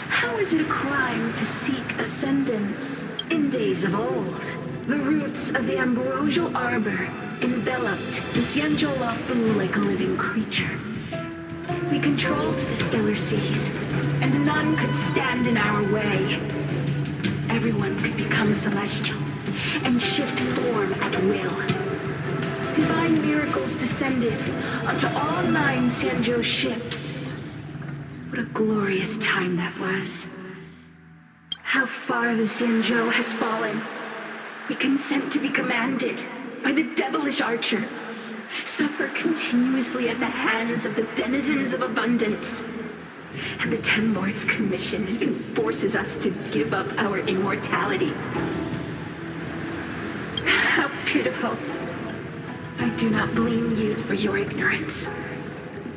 How is it a crime to seek ascendance? In days of old, the roots of the Ambrosial Arbor enveloped the Xianzhou Lafu like a living creature. We controlled the stellar seas, and none could stand in our way. Everyone could become celestial and shift form at will. Divine miracles descended onto all 9 Xianzhou ships. What a glorious time that was. How far the Xianzhou has fallen. We consent to be commanded by the devilish archer. Suffer continuously at the hands of the denizens of abundance. And the Ten Lords Commission even forces us to give up our immortality. How pitiful. I do not blame you for your ignorance.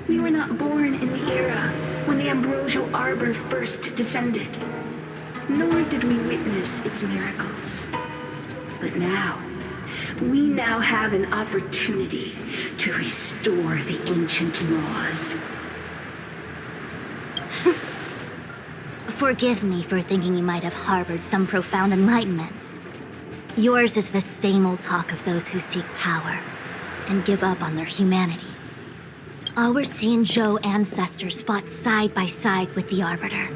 We were not born in the era when the Ambrosial Arbor first descended, nor did we witness its miracles. But now, we now have an opportunity to restore the ancient laws. Forgive me for thinking you might have harbored some profound enlightenment. Yours is the same old talk of those who seek power and give up on their humanity. Our Xianzhou ancestors fought side by side with the Arbiter,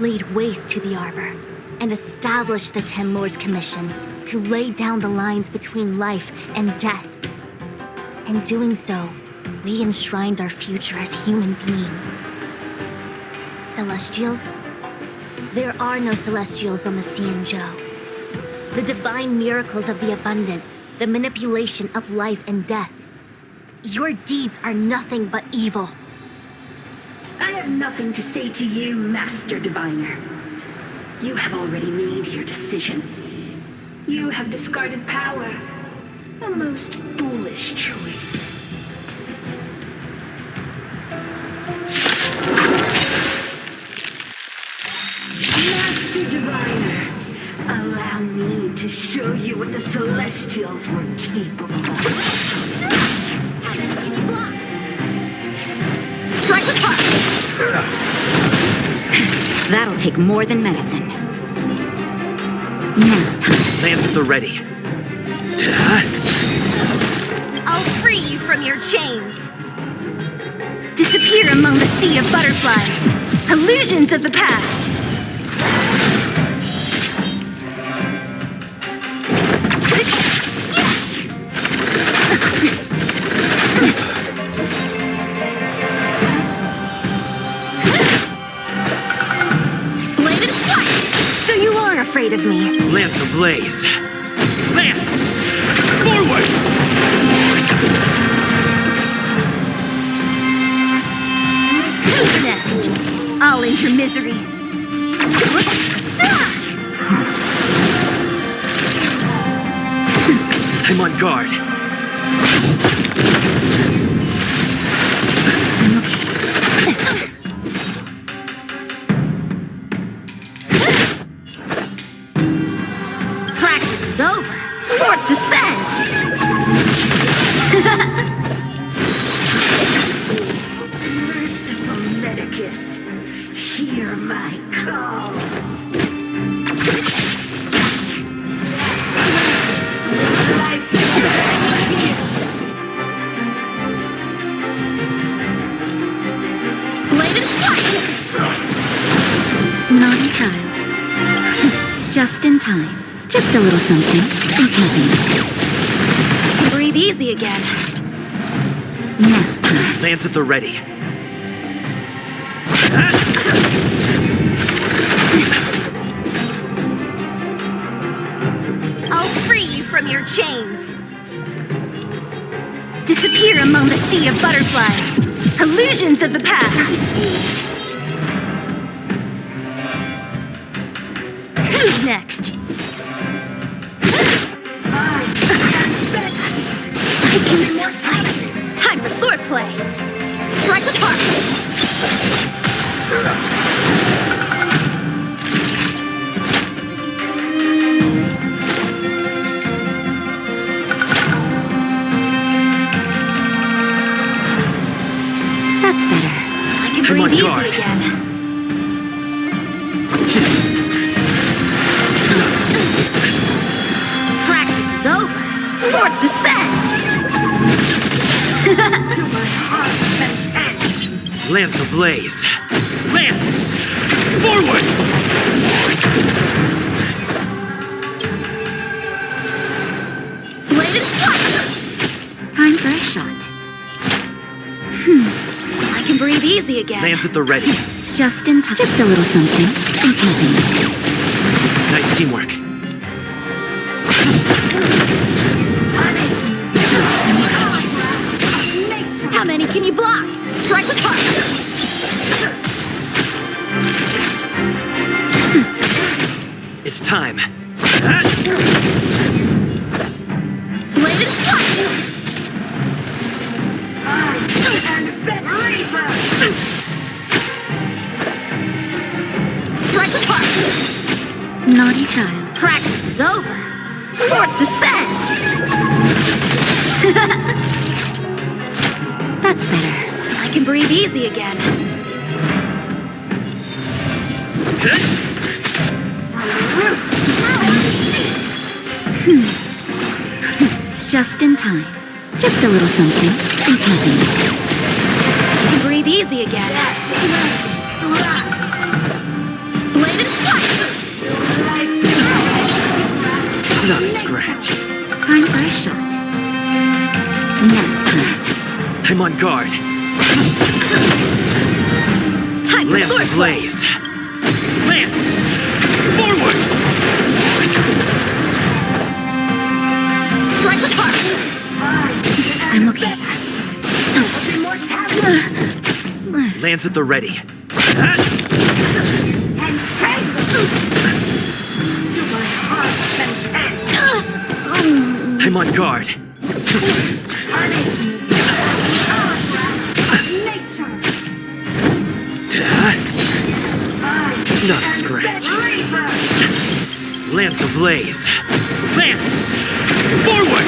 laid waste to the Arbor, and established the Ten Lords Commission to lay down the lines between life and death. In doing so, we enshrined our future as human beings. Celestials? There are no Celestials on the Xianzhou. The divine miracles of the abundance, the manipulation of life and death. Your deeds are nothing but evil. I have nothing to say to you, Master Diviner. You have already made your decision. You have discarded power. A most foolish choice. Master Diviner, allow me to show you what the Celestials were capable of. Strike with fire! That'll take more than medicine. Now, time. Lance at the ready. I'll free you from your chains. Disappear among the sea of butterflies. Illusions of the past. Bladed flash! So you are afraid of me. Lance ablaze. Lance! Forward! Who's next? I'll end your misery. I'm on guard. Practice is over. Swords descend! Merciful Medicus, hear my call. Bladed flash! Naughty child. Just in time. Just a little something. Breathe easy again. Now. Lance at the ready. I'll free you from your chains. Disappear among the sea of butterflies. Illusions of the past. Who's next? I can still fight. Time for swordplay. Strike apart. That's better. I can breathe easy again. Practice is over. Swords descend. Lance ablaze. Lance! Forward! Blade and fire. Time for a shot. I can breathe easy again. Lance at the ready. Just in time. Just a little something. In keeping. Nice teamwork. How many can you block? Strike with heart. It's time. Blade and fire. Strike with heart. Naughty child. Practice is over. Swords descend. That's better. I can breathe easy again. Just in time. Just a little something. In keeping. I can breathe easy again. Blade and fire. Not a scratch. Time for a shot. Now time. I'm on guard. Time for Lance sword ablaze. Lance! Forward! Strike apart. I'm okay. Lance at the ready. I'm on guard. Not a scratch. Lance ablaze. Lance! Forward!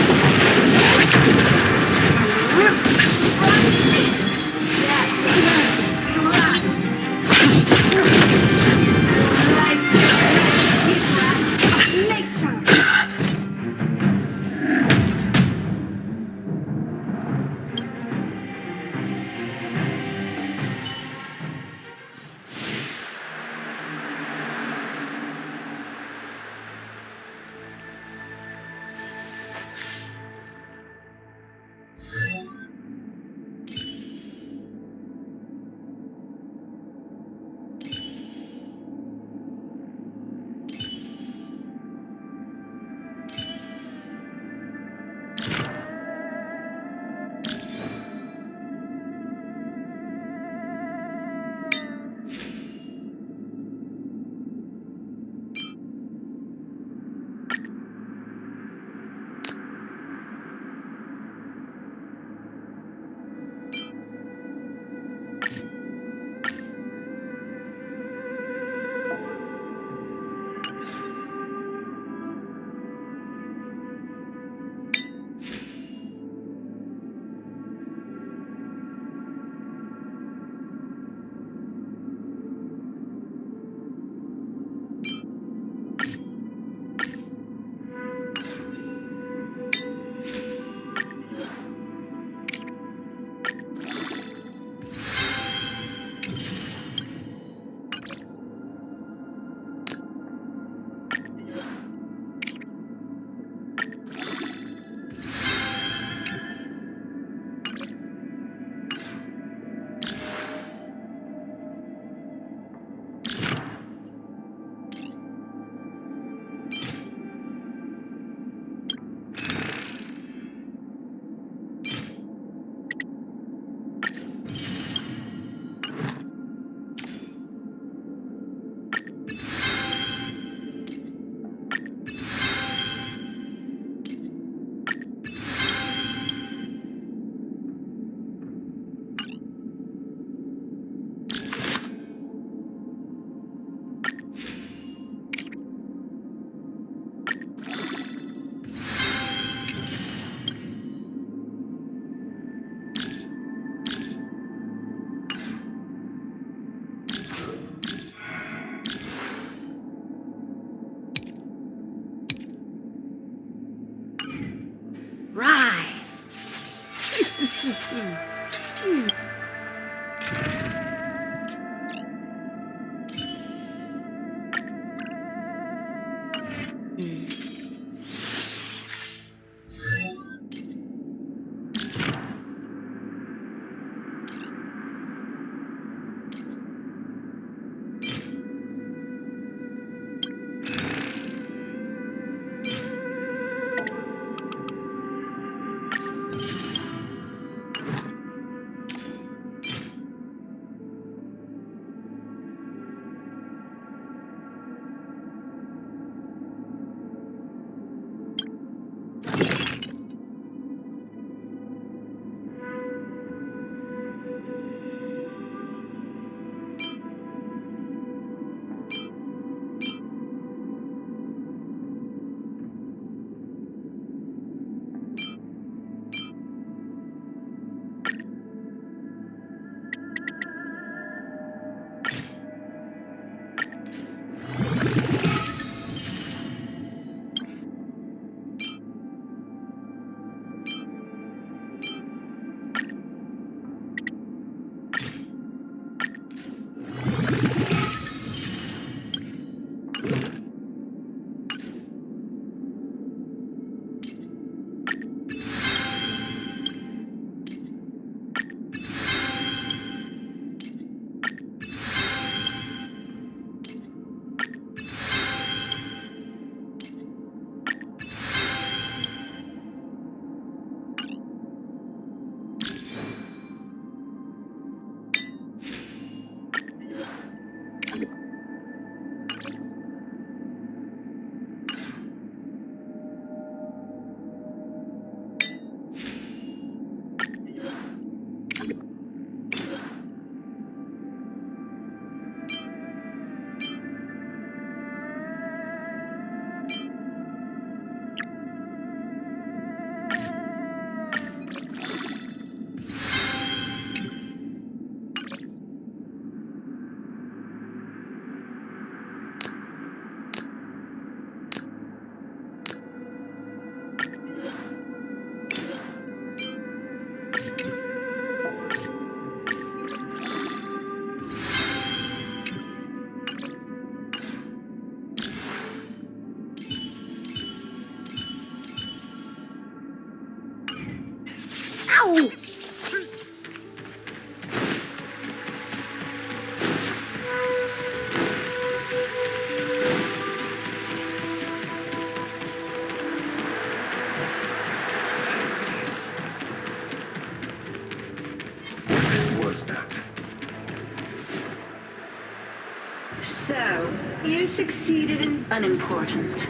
So, you succeeded in unimportant.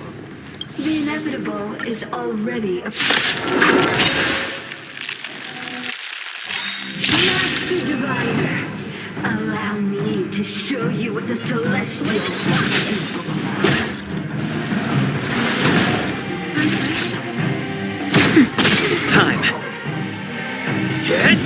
The inevitable is already a... Master Diviner, allow me to show you what the Celestials are capable of. It's time. Hit!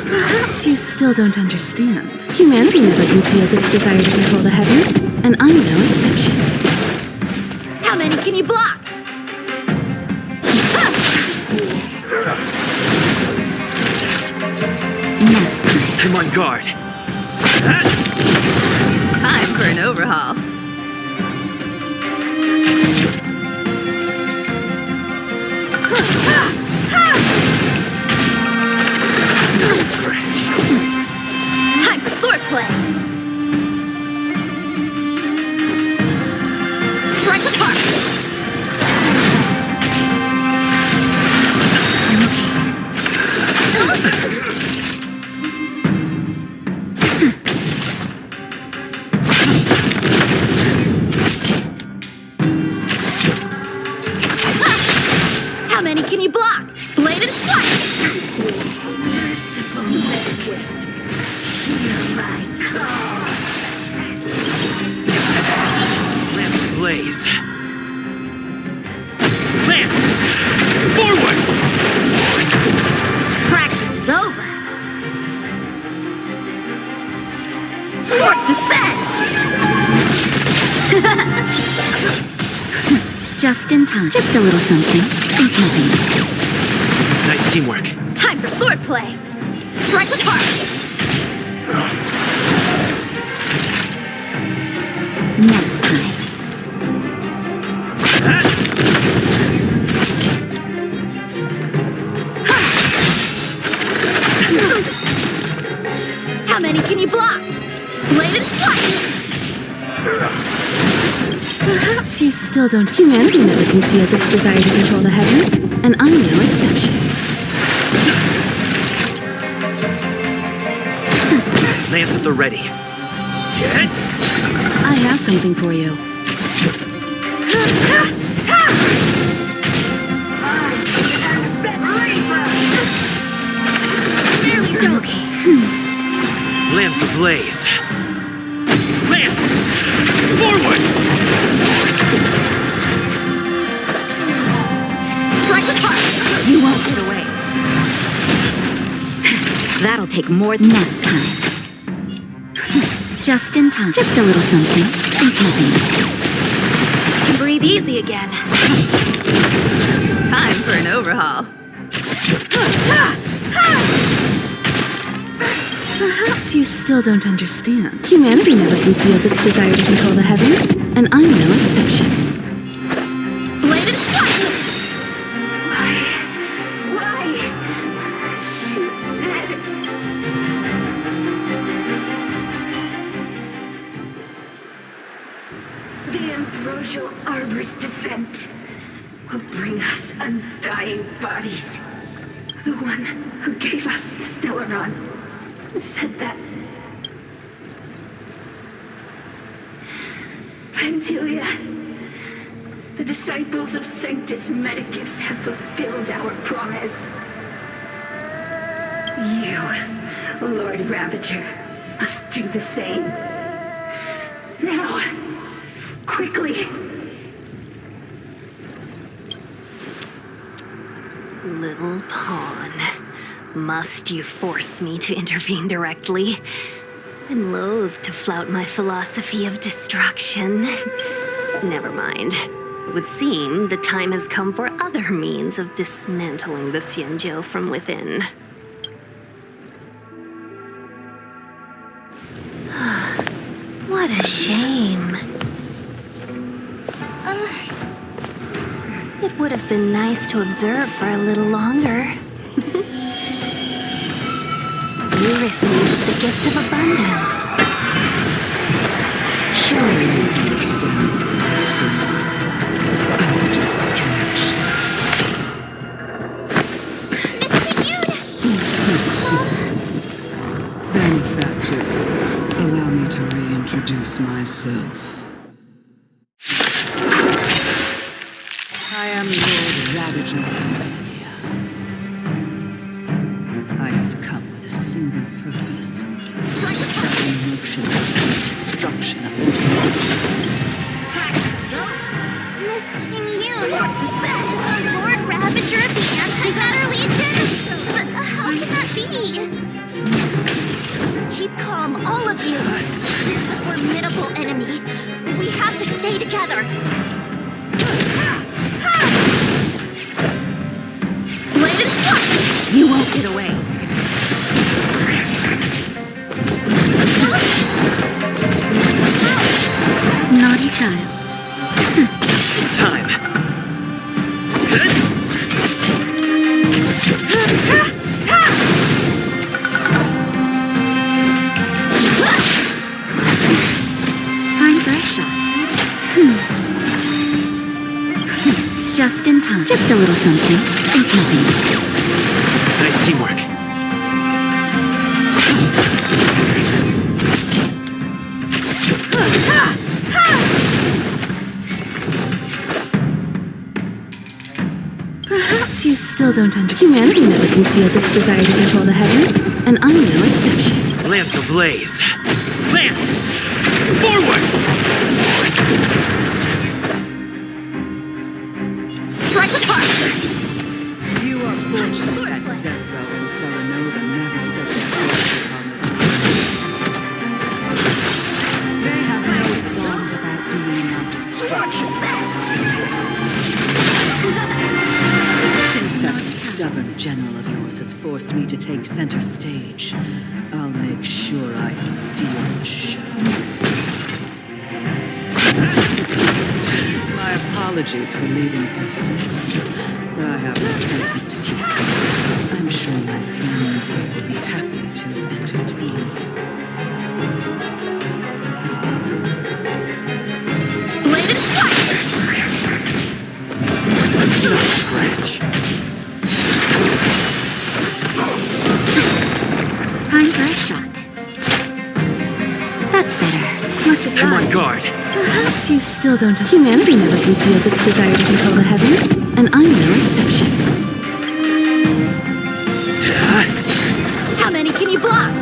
Perhaps you still don't understand. Humanity never conceals its desire to control the heavens, and I'm no exception. How many can you block? I'm on guard. Time for an overhaul. Time for swordplay. Strike apart. How many can you block? Bladed flight. Merciful Medicus, hear my call. Lance blaze. Lance! Forward! Practice is over. Swords descend. time. Just a little something. Think nothing. Nice teamwork. Time for swordplay. Strike with heart. Nap time. How many can you block? Bladed flight! Perhaps you still don't. Humanity never conceals its desire to control the heavens, and I'm no exception. Lance at the ready. I have something for you. Okay. Lance ablaze. Lance! Forward! Strike with heart! You won't get away. That'll take more than nap time. Just in time. Just a little something. Think nothing. Breathe easy again. Time for an overhaul. Perhaps you still don't understand. Humanity never conceals its desire to control the heavens, and I'm no exception. Bladed flight! Why? She said... The ambrosial arbor's descent will bring us undying bodies. The one who gave us the Stellaron said that Pantilia, the disciples of Sanctus Medicus have fulfilled our promise. You, Lord Ravager, must do the same. Now, quickly. Little pawn. Must you force me to intervene directly? I'm loath to flout my philosophy of destruction. Never mind. It would seem the time has come for other means of dismantling the Xianzhou from within. What a shame. It would have been nice to observe for a little longer. You received the gift of abundance. Surely you can withstand this. I'll just stretch. Benefactors, allow me to reintroduce myself. I am Lord Ravager Pantilia. I have come with a single purpose: to set in motion the destruction of the sea. Miss Team Yoon, is the Lord Ravager of the Anti-Matter Legion? But how can that be? Keep calm, all of you. This is a formidable enemy. We have to stay together. Bladed flight! You won't get away. Naughty child. It's time. Time for a shot. Just in time. Just a little something. Think nothing. Nice teamwork. Perhaps you still don't understand. Humanity never conceals its desire to control the heavens, and I'm no exception. Lance ablaze. Lance! Forward! Strike with heart! You are fortunate that Zephyro and Solanova never set their foot upon this land. They have no qualms about dealing out destruction. Artemis has forced me to take center stage, I'll make sure I steal the show. My apologies for leaving so soon. I have an appointment to keep. I'm sure my friends here will be happy to entertain. Bladed fire! No scratch. Time for a shot. That's better. Much obliged. I'm on guard. Perhaps you still don't have... Humanity never conceals its desire to control the heavens, and I'm no exception. How many can you block?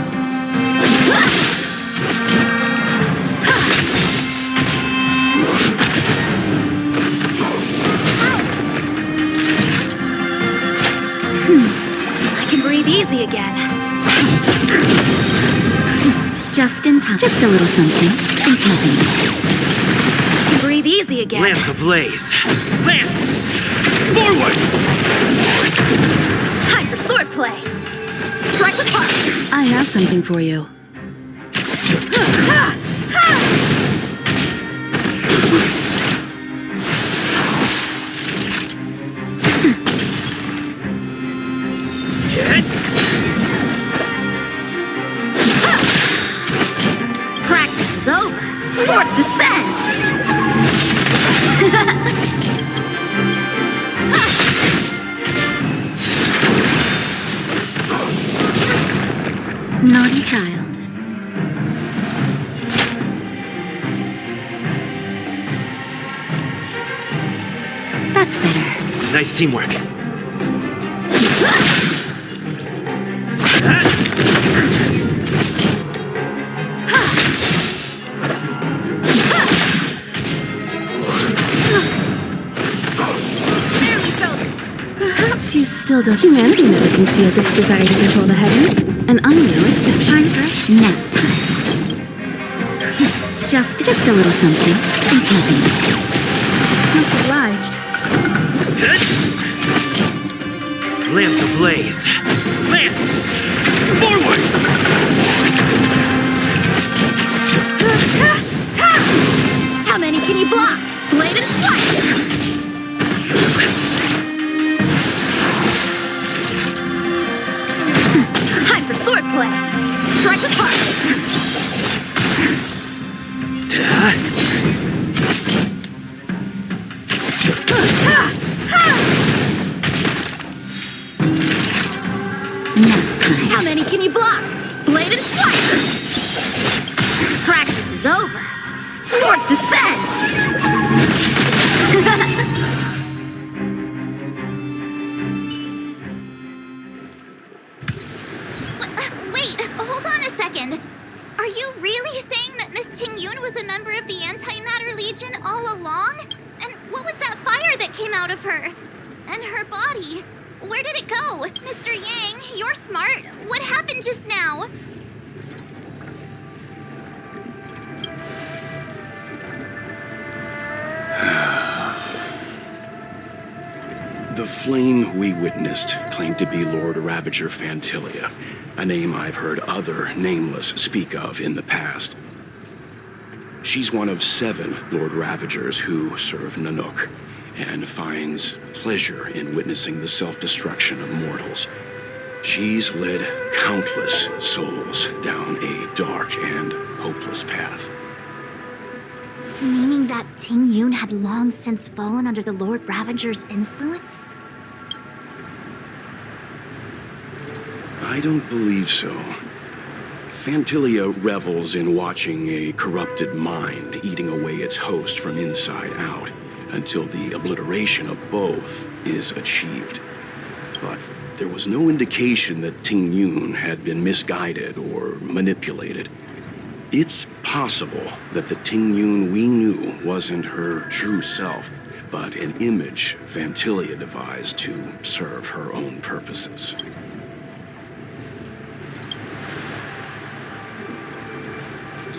I can breathe easy again. Just in time. Just a little something. Think nothing. I can breathe easy again. Lance ablaze. Lance! Forward! Time for swordplay. Strike with heart. I have something for you. Practice is over. Swords descend. Naughty child. That's better. Nice teamwork. Perhaps you still don't... Humanity never conceals its desire to control the heavens, and I'm no exception. Time for a nap time. Just a little something. Think nothing. Much obliged. Lance ablaze. Lance! Forward! How many can you block? Bladed fire! Time for swordplay. Strike with heart. How many can you block? Bladed fire! Practice is over. Swords descend! Wait, hold on a second. Are you really saying that Miss Ting-Yun was a member of the Antimatter Legion all along? And what was that fire that came out of her? And her body? Where did it go? Mr. Yang, you're smart. What happened just now? The flame we witnessed claimed to be Lord Ravager Fantilia, a name I've heard other nameless speak of in the past. She's one of 7 Lord Ravagers who serve Nanook, and finds pleasure in witnessing the self-destruction of mortals. She's led countless souls down a dark and hopeless path. Meaning that Ting-Yun had long since fallen under the Lord Ravager's influence? I don't believe so. Fantilia revels in watching a corrupted mind eating away its host from inside out, until the obliteration of both is achieved. But there was no indication that Ting-Yun had been misguided or manipulated. It's possible that the Ting-Yun we knew wasn't her true self, but an image Fantilia devised to serve her own purposes.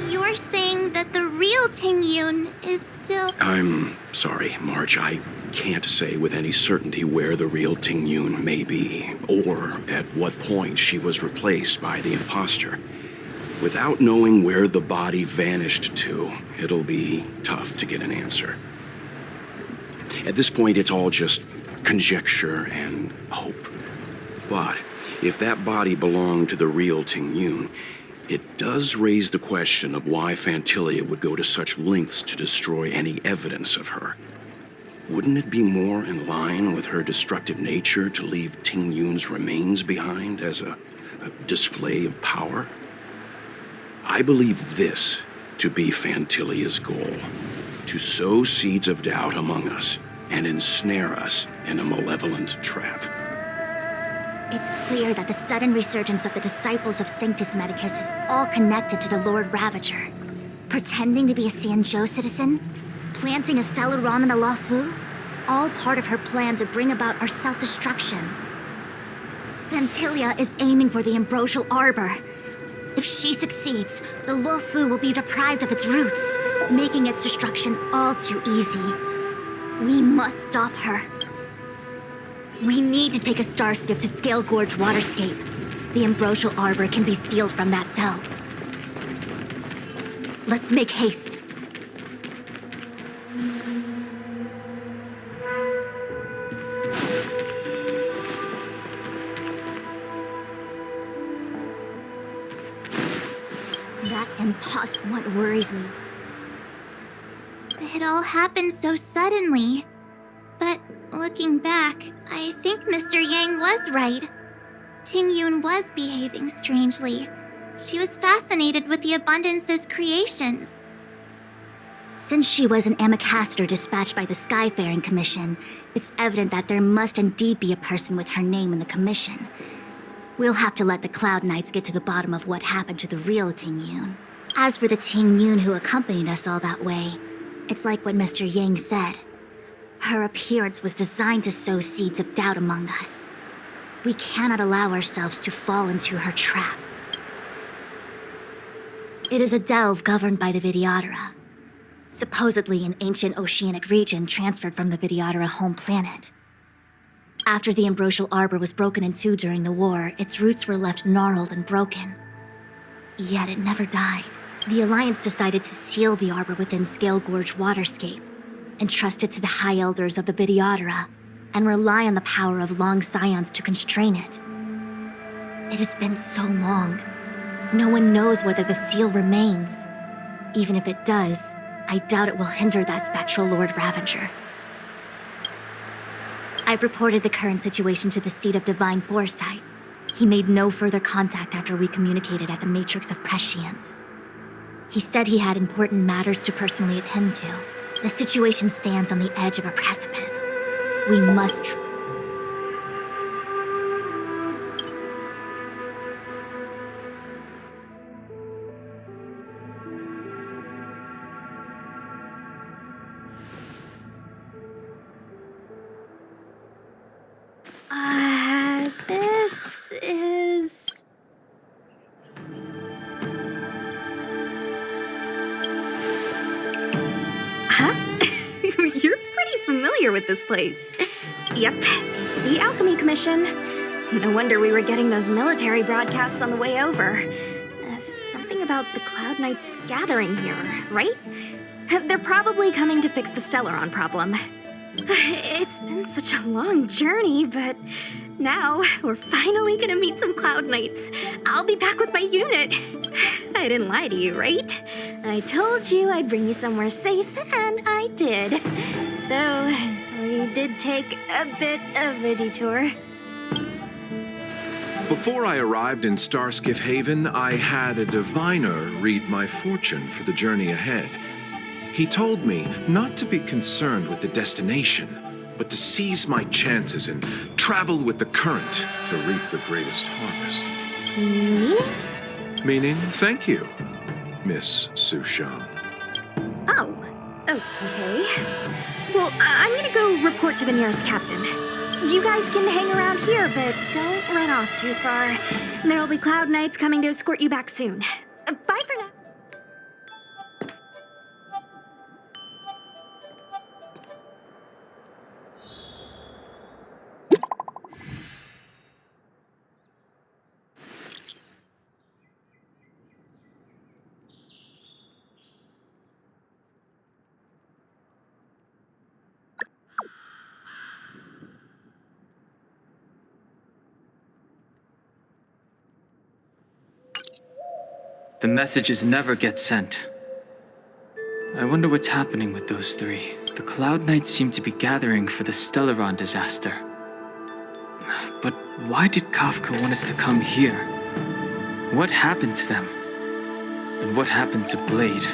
You're saying that the real Ting-Yun is still... I'm sorry, March. I can't say with any certainty where the real Ting Yun may be, or at what point she was replaced by the imposter. Without knowing where the body vanished to, it'll be tough to get an answer. At this point, it's all just conjecture and hope. But if that body belonged to the real Ting Yun, it does raise the question of why Fantilia would go to such lengths to destroy any evidence of her. Wouldn't it be more in line with her destructive nature to leave Ting Yun's remains behind as a display of power? I believe this to be Fantilia's goal: to sow seeds of doubt among us and ensnare us in a malevolent trap. It's clear that the sudden resurgence of the disciples of Sanctus Medicus is all connected to the Lord Ravager. Pretending to be a Xianzhou citizen, planting a Stellaron in the Luofu, all part of her plan to bring about our self-destruction. Fantilia is aiming for the Ambrosial Arbor. If she succeeds, the Luofu will be deprived of its roots, making its destruction all too easy. We must stop her. We need to take a star skiff to Scale Gorge Waterscape. The Ambrosial Arbor can be sealed from that delve. Let's make haste. That imposter what worries me. It all happened so suddenly. But looking back, I think Mr. Yang was right. Ting Yun was behaving strangely. She was fascinated with the Abundance's creations. Since she was an Amicastor dispatched by the Skyfaring Commission, it's evident that there must indeed be a person with her name in the Commission. We'll have to let the Cloud Knights get to the bottom of what happened to the real Ting Yun. As for the Ting Yun who accompanied us all that way, it's like what Mr. Yang said. Her appearance was designed to sow seeds of doubt among us. We cannot allow ourselves to fall into her trap. It is a delve governed by the Vidyadhara, supposedly an ancient oceanic region transferred from the Vidyadhara home planet. After the Ambrosial Arbor was broken in two during the war, its roots were left gnarled and broken. Yet it never died. The Alliance decided to seal the Arbor within Scale Gorge Waterscape, entrust it to the High Elders of the Vidyadhara, and rely on the power of Long Scions to constrain it. It has been so long. No one knows whether the seal remains. Even if it does, I doubt it will hinder that spectral Lord Ravager. I've reported the current situation to the Seat of Divine Foresight. He made no further contact after we communicated at the Matrix of Prescience. He said he had important matters to personally attend to. The situation stands on the edge of a precipice. We must... This is... Huh? You're pretty familiar with this place. Yep, the Alchemy Commission. No wonder we were getting those military broadcasts on the way over. Something about the Cloud Knights gathering here, right? They're probably coming to fix the Stellaron problem. It's been such a long journey, but now we're finally gonna meet some Cloud Knights. I'll be back with my unit. I didn't lie to you, right? I told you I'd bring you somewhere safe, and I did. Though, we did take a bit of a detour. Before I arrived in Starskiff Haven, I had a diviner read my fortune for the journey ahead. He told me not to be concerned with the destination, but to seize my chances and travel with the current to reap the greatest harvest. Meaning? Meaning, thank you, Miss Sushang. Oh, okay. Well, I'm gonna go report to the nearest captain. You guys can hang around here, but don't run off too far. There'll be Cloud Knights coming to escort you back soon. Bye for now. The messages never get sent. I wonder what's happening with those three. The Cloud Knights seem to be gathering for the Stellaron disaster. But why did Kafka want us to come here? What happened to them? And what happened to Blade?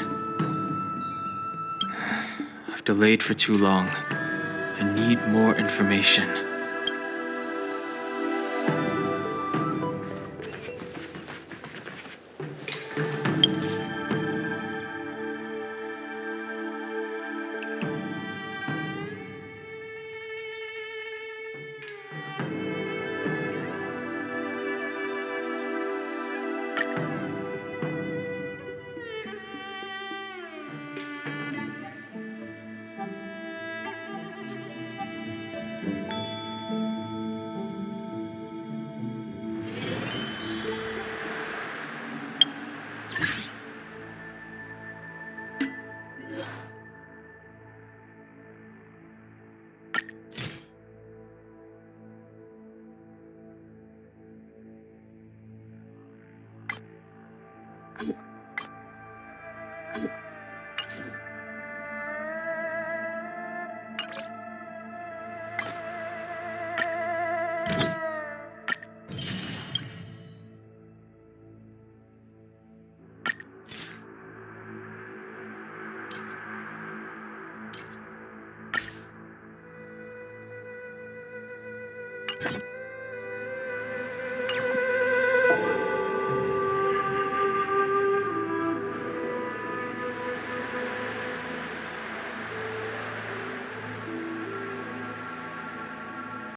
I've delayed for too long. I need more information.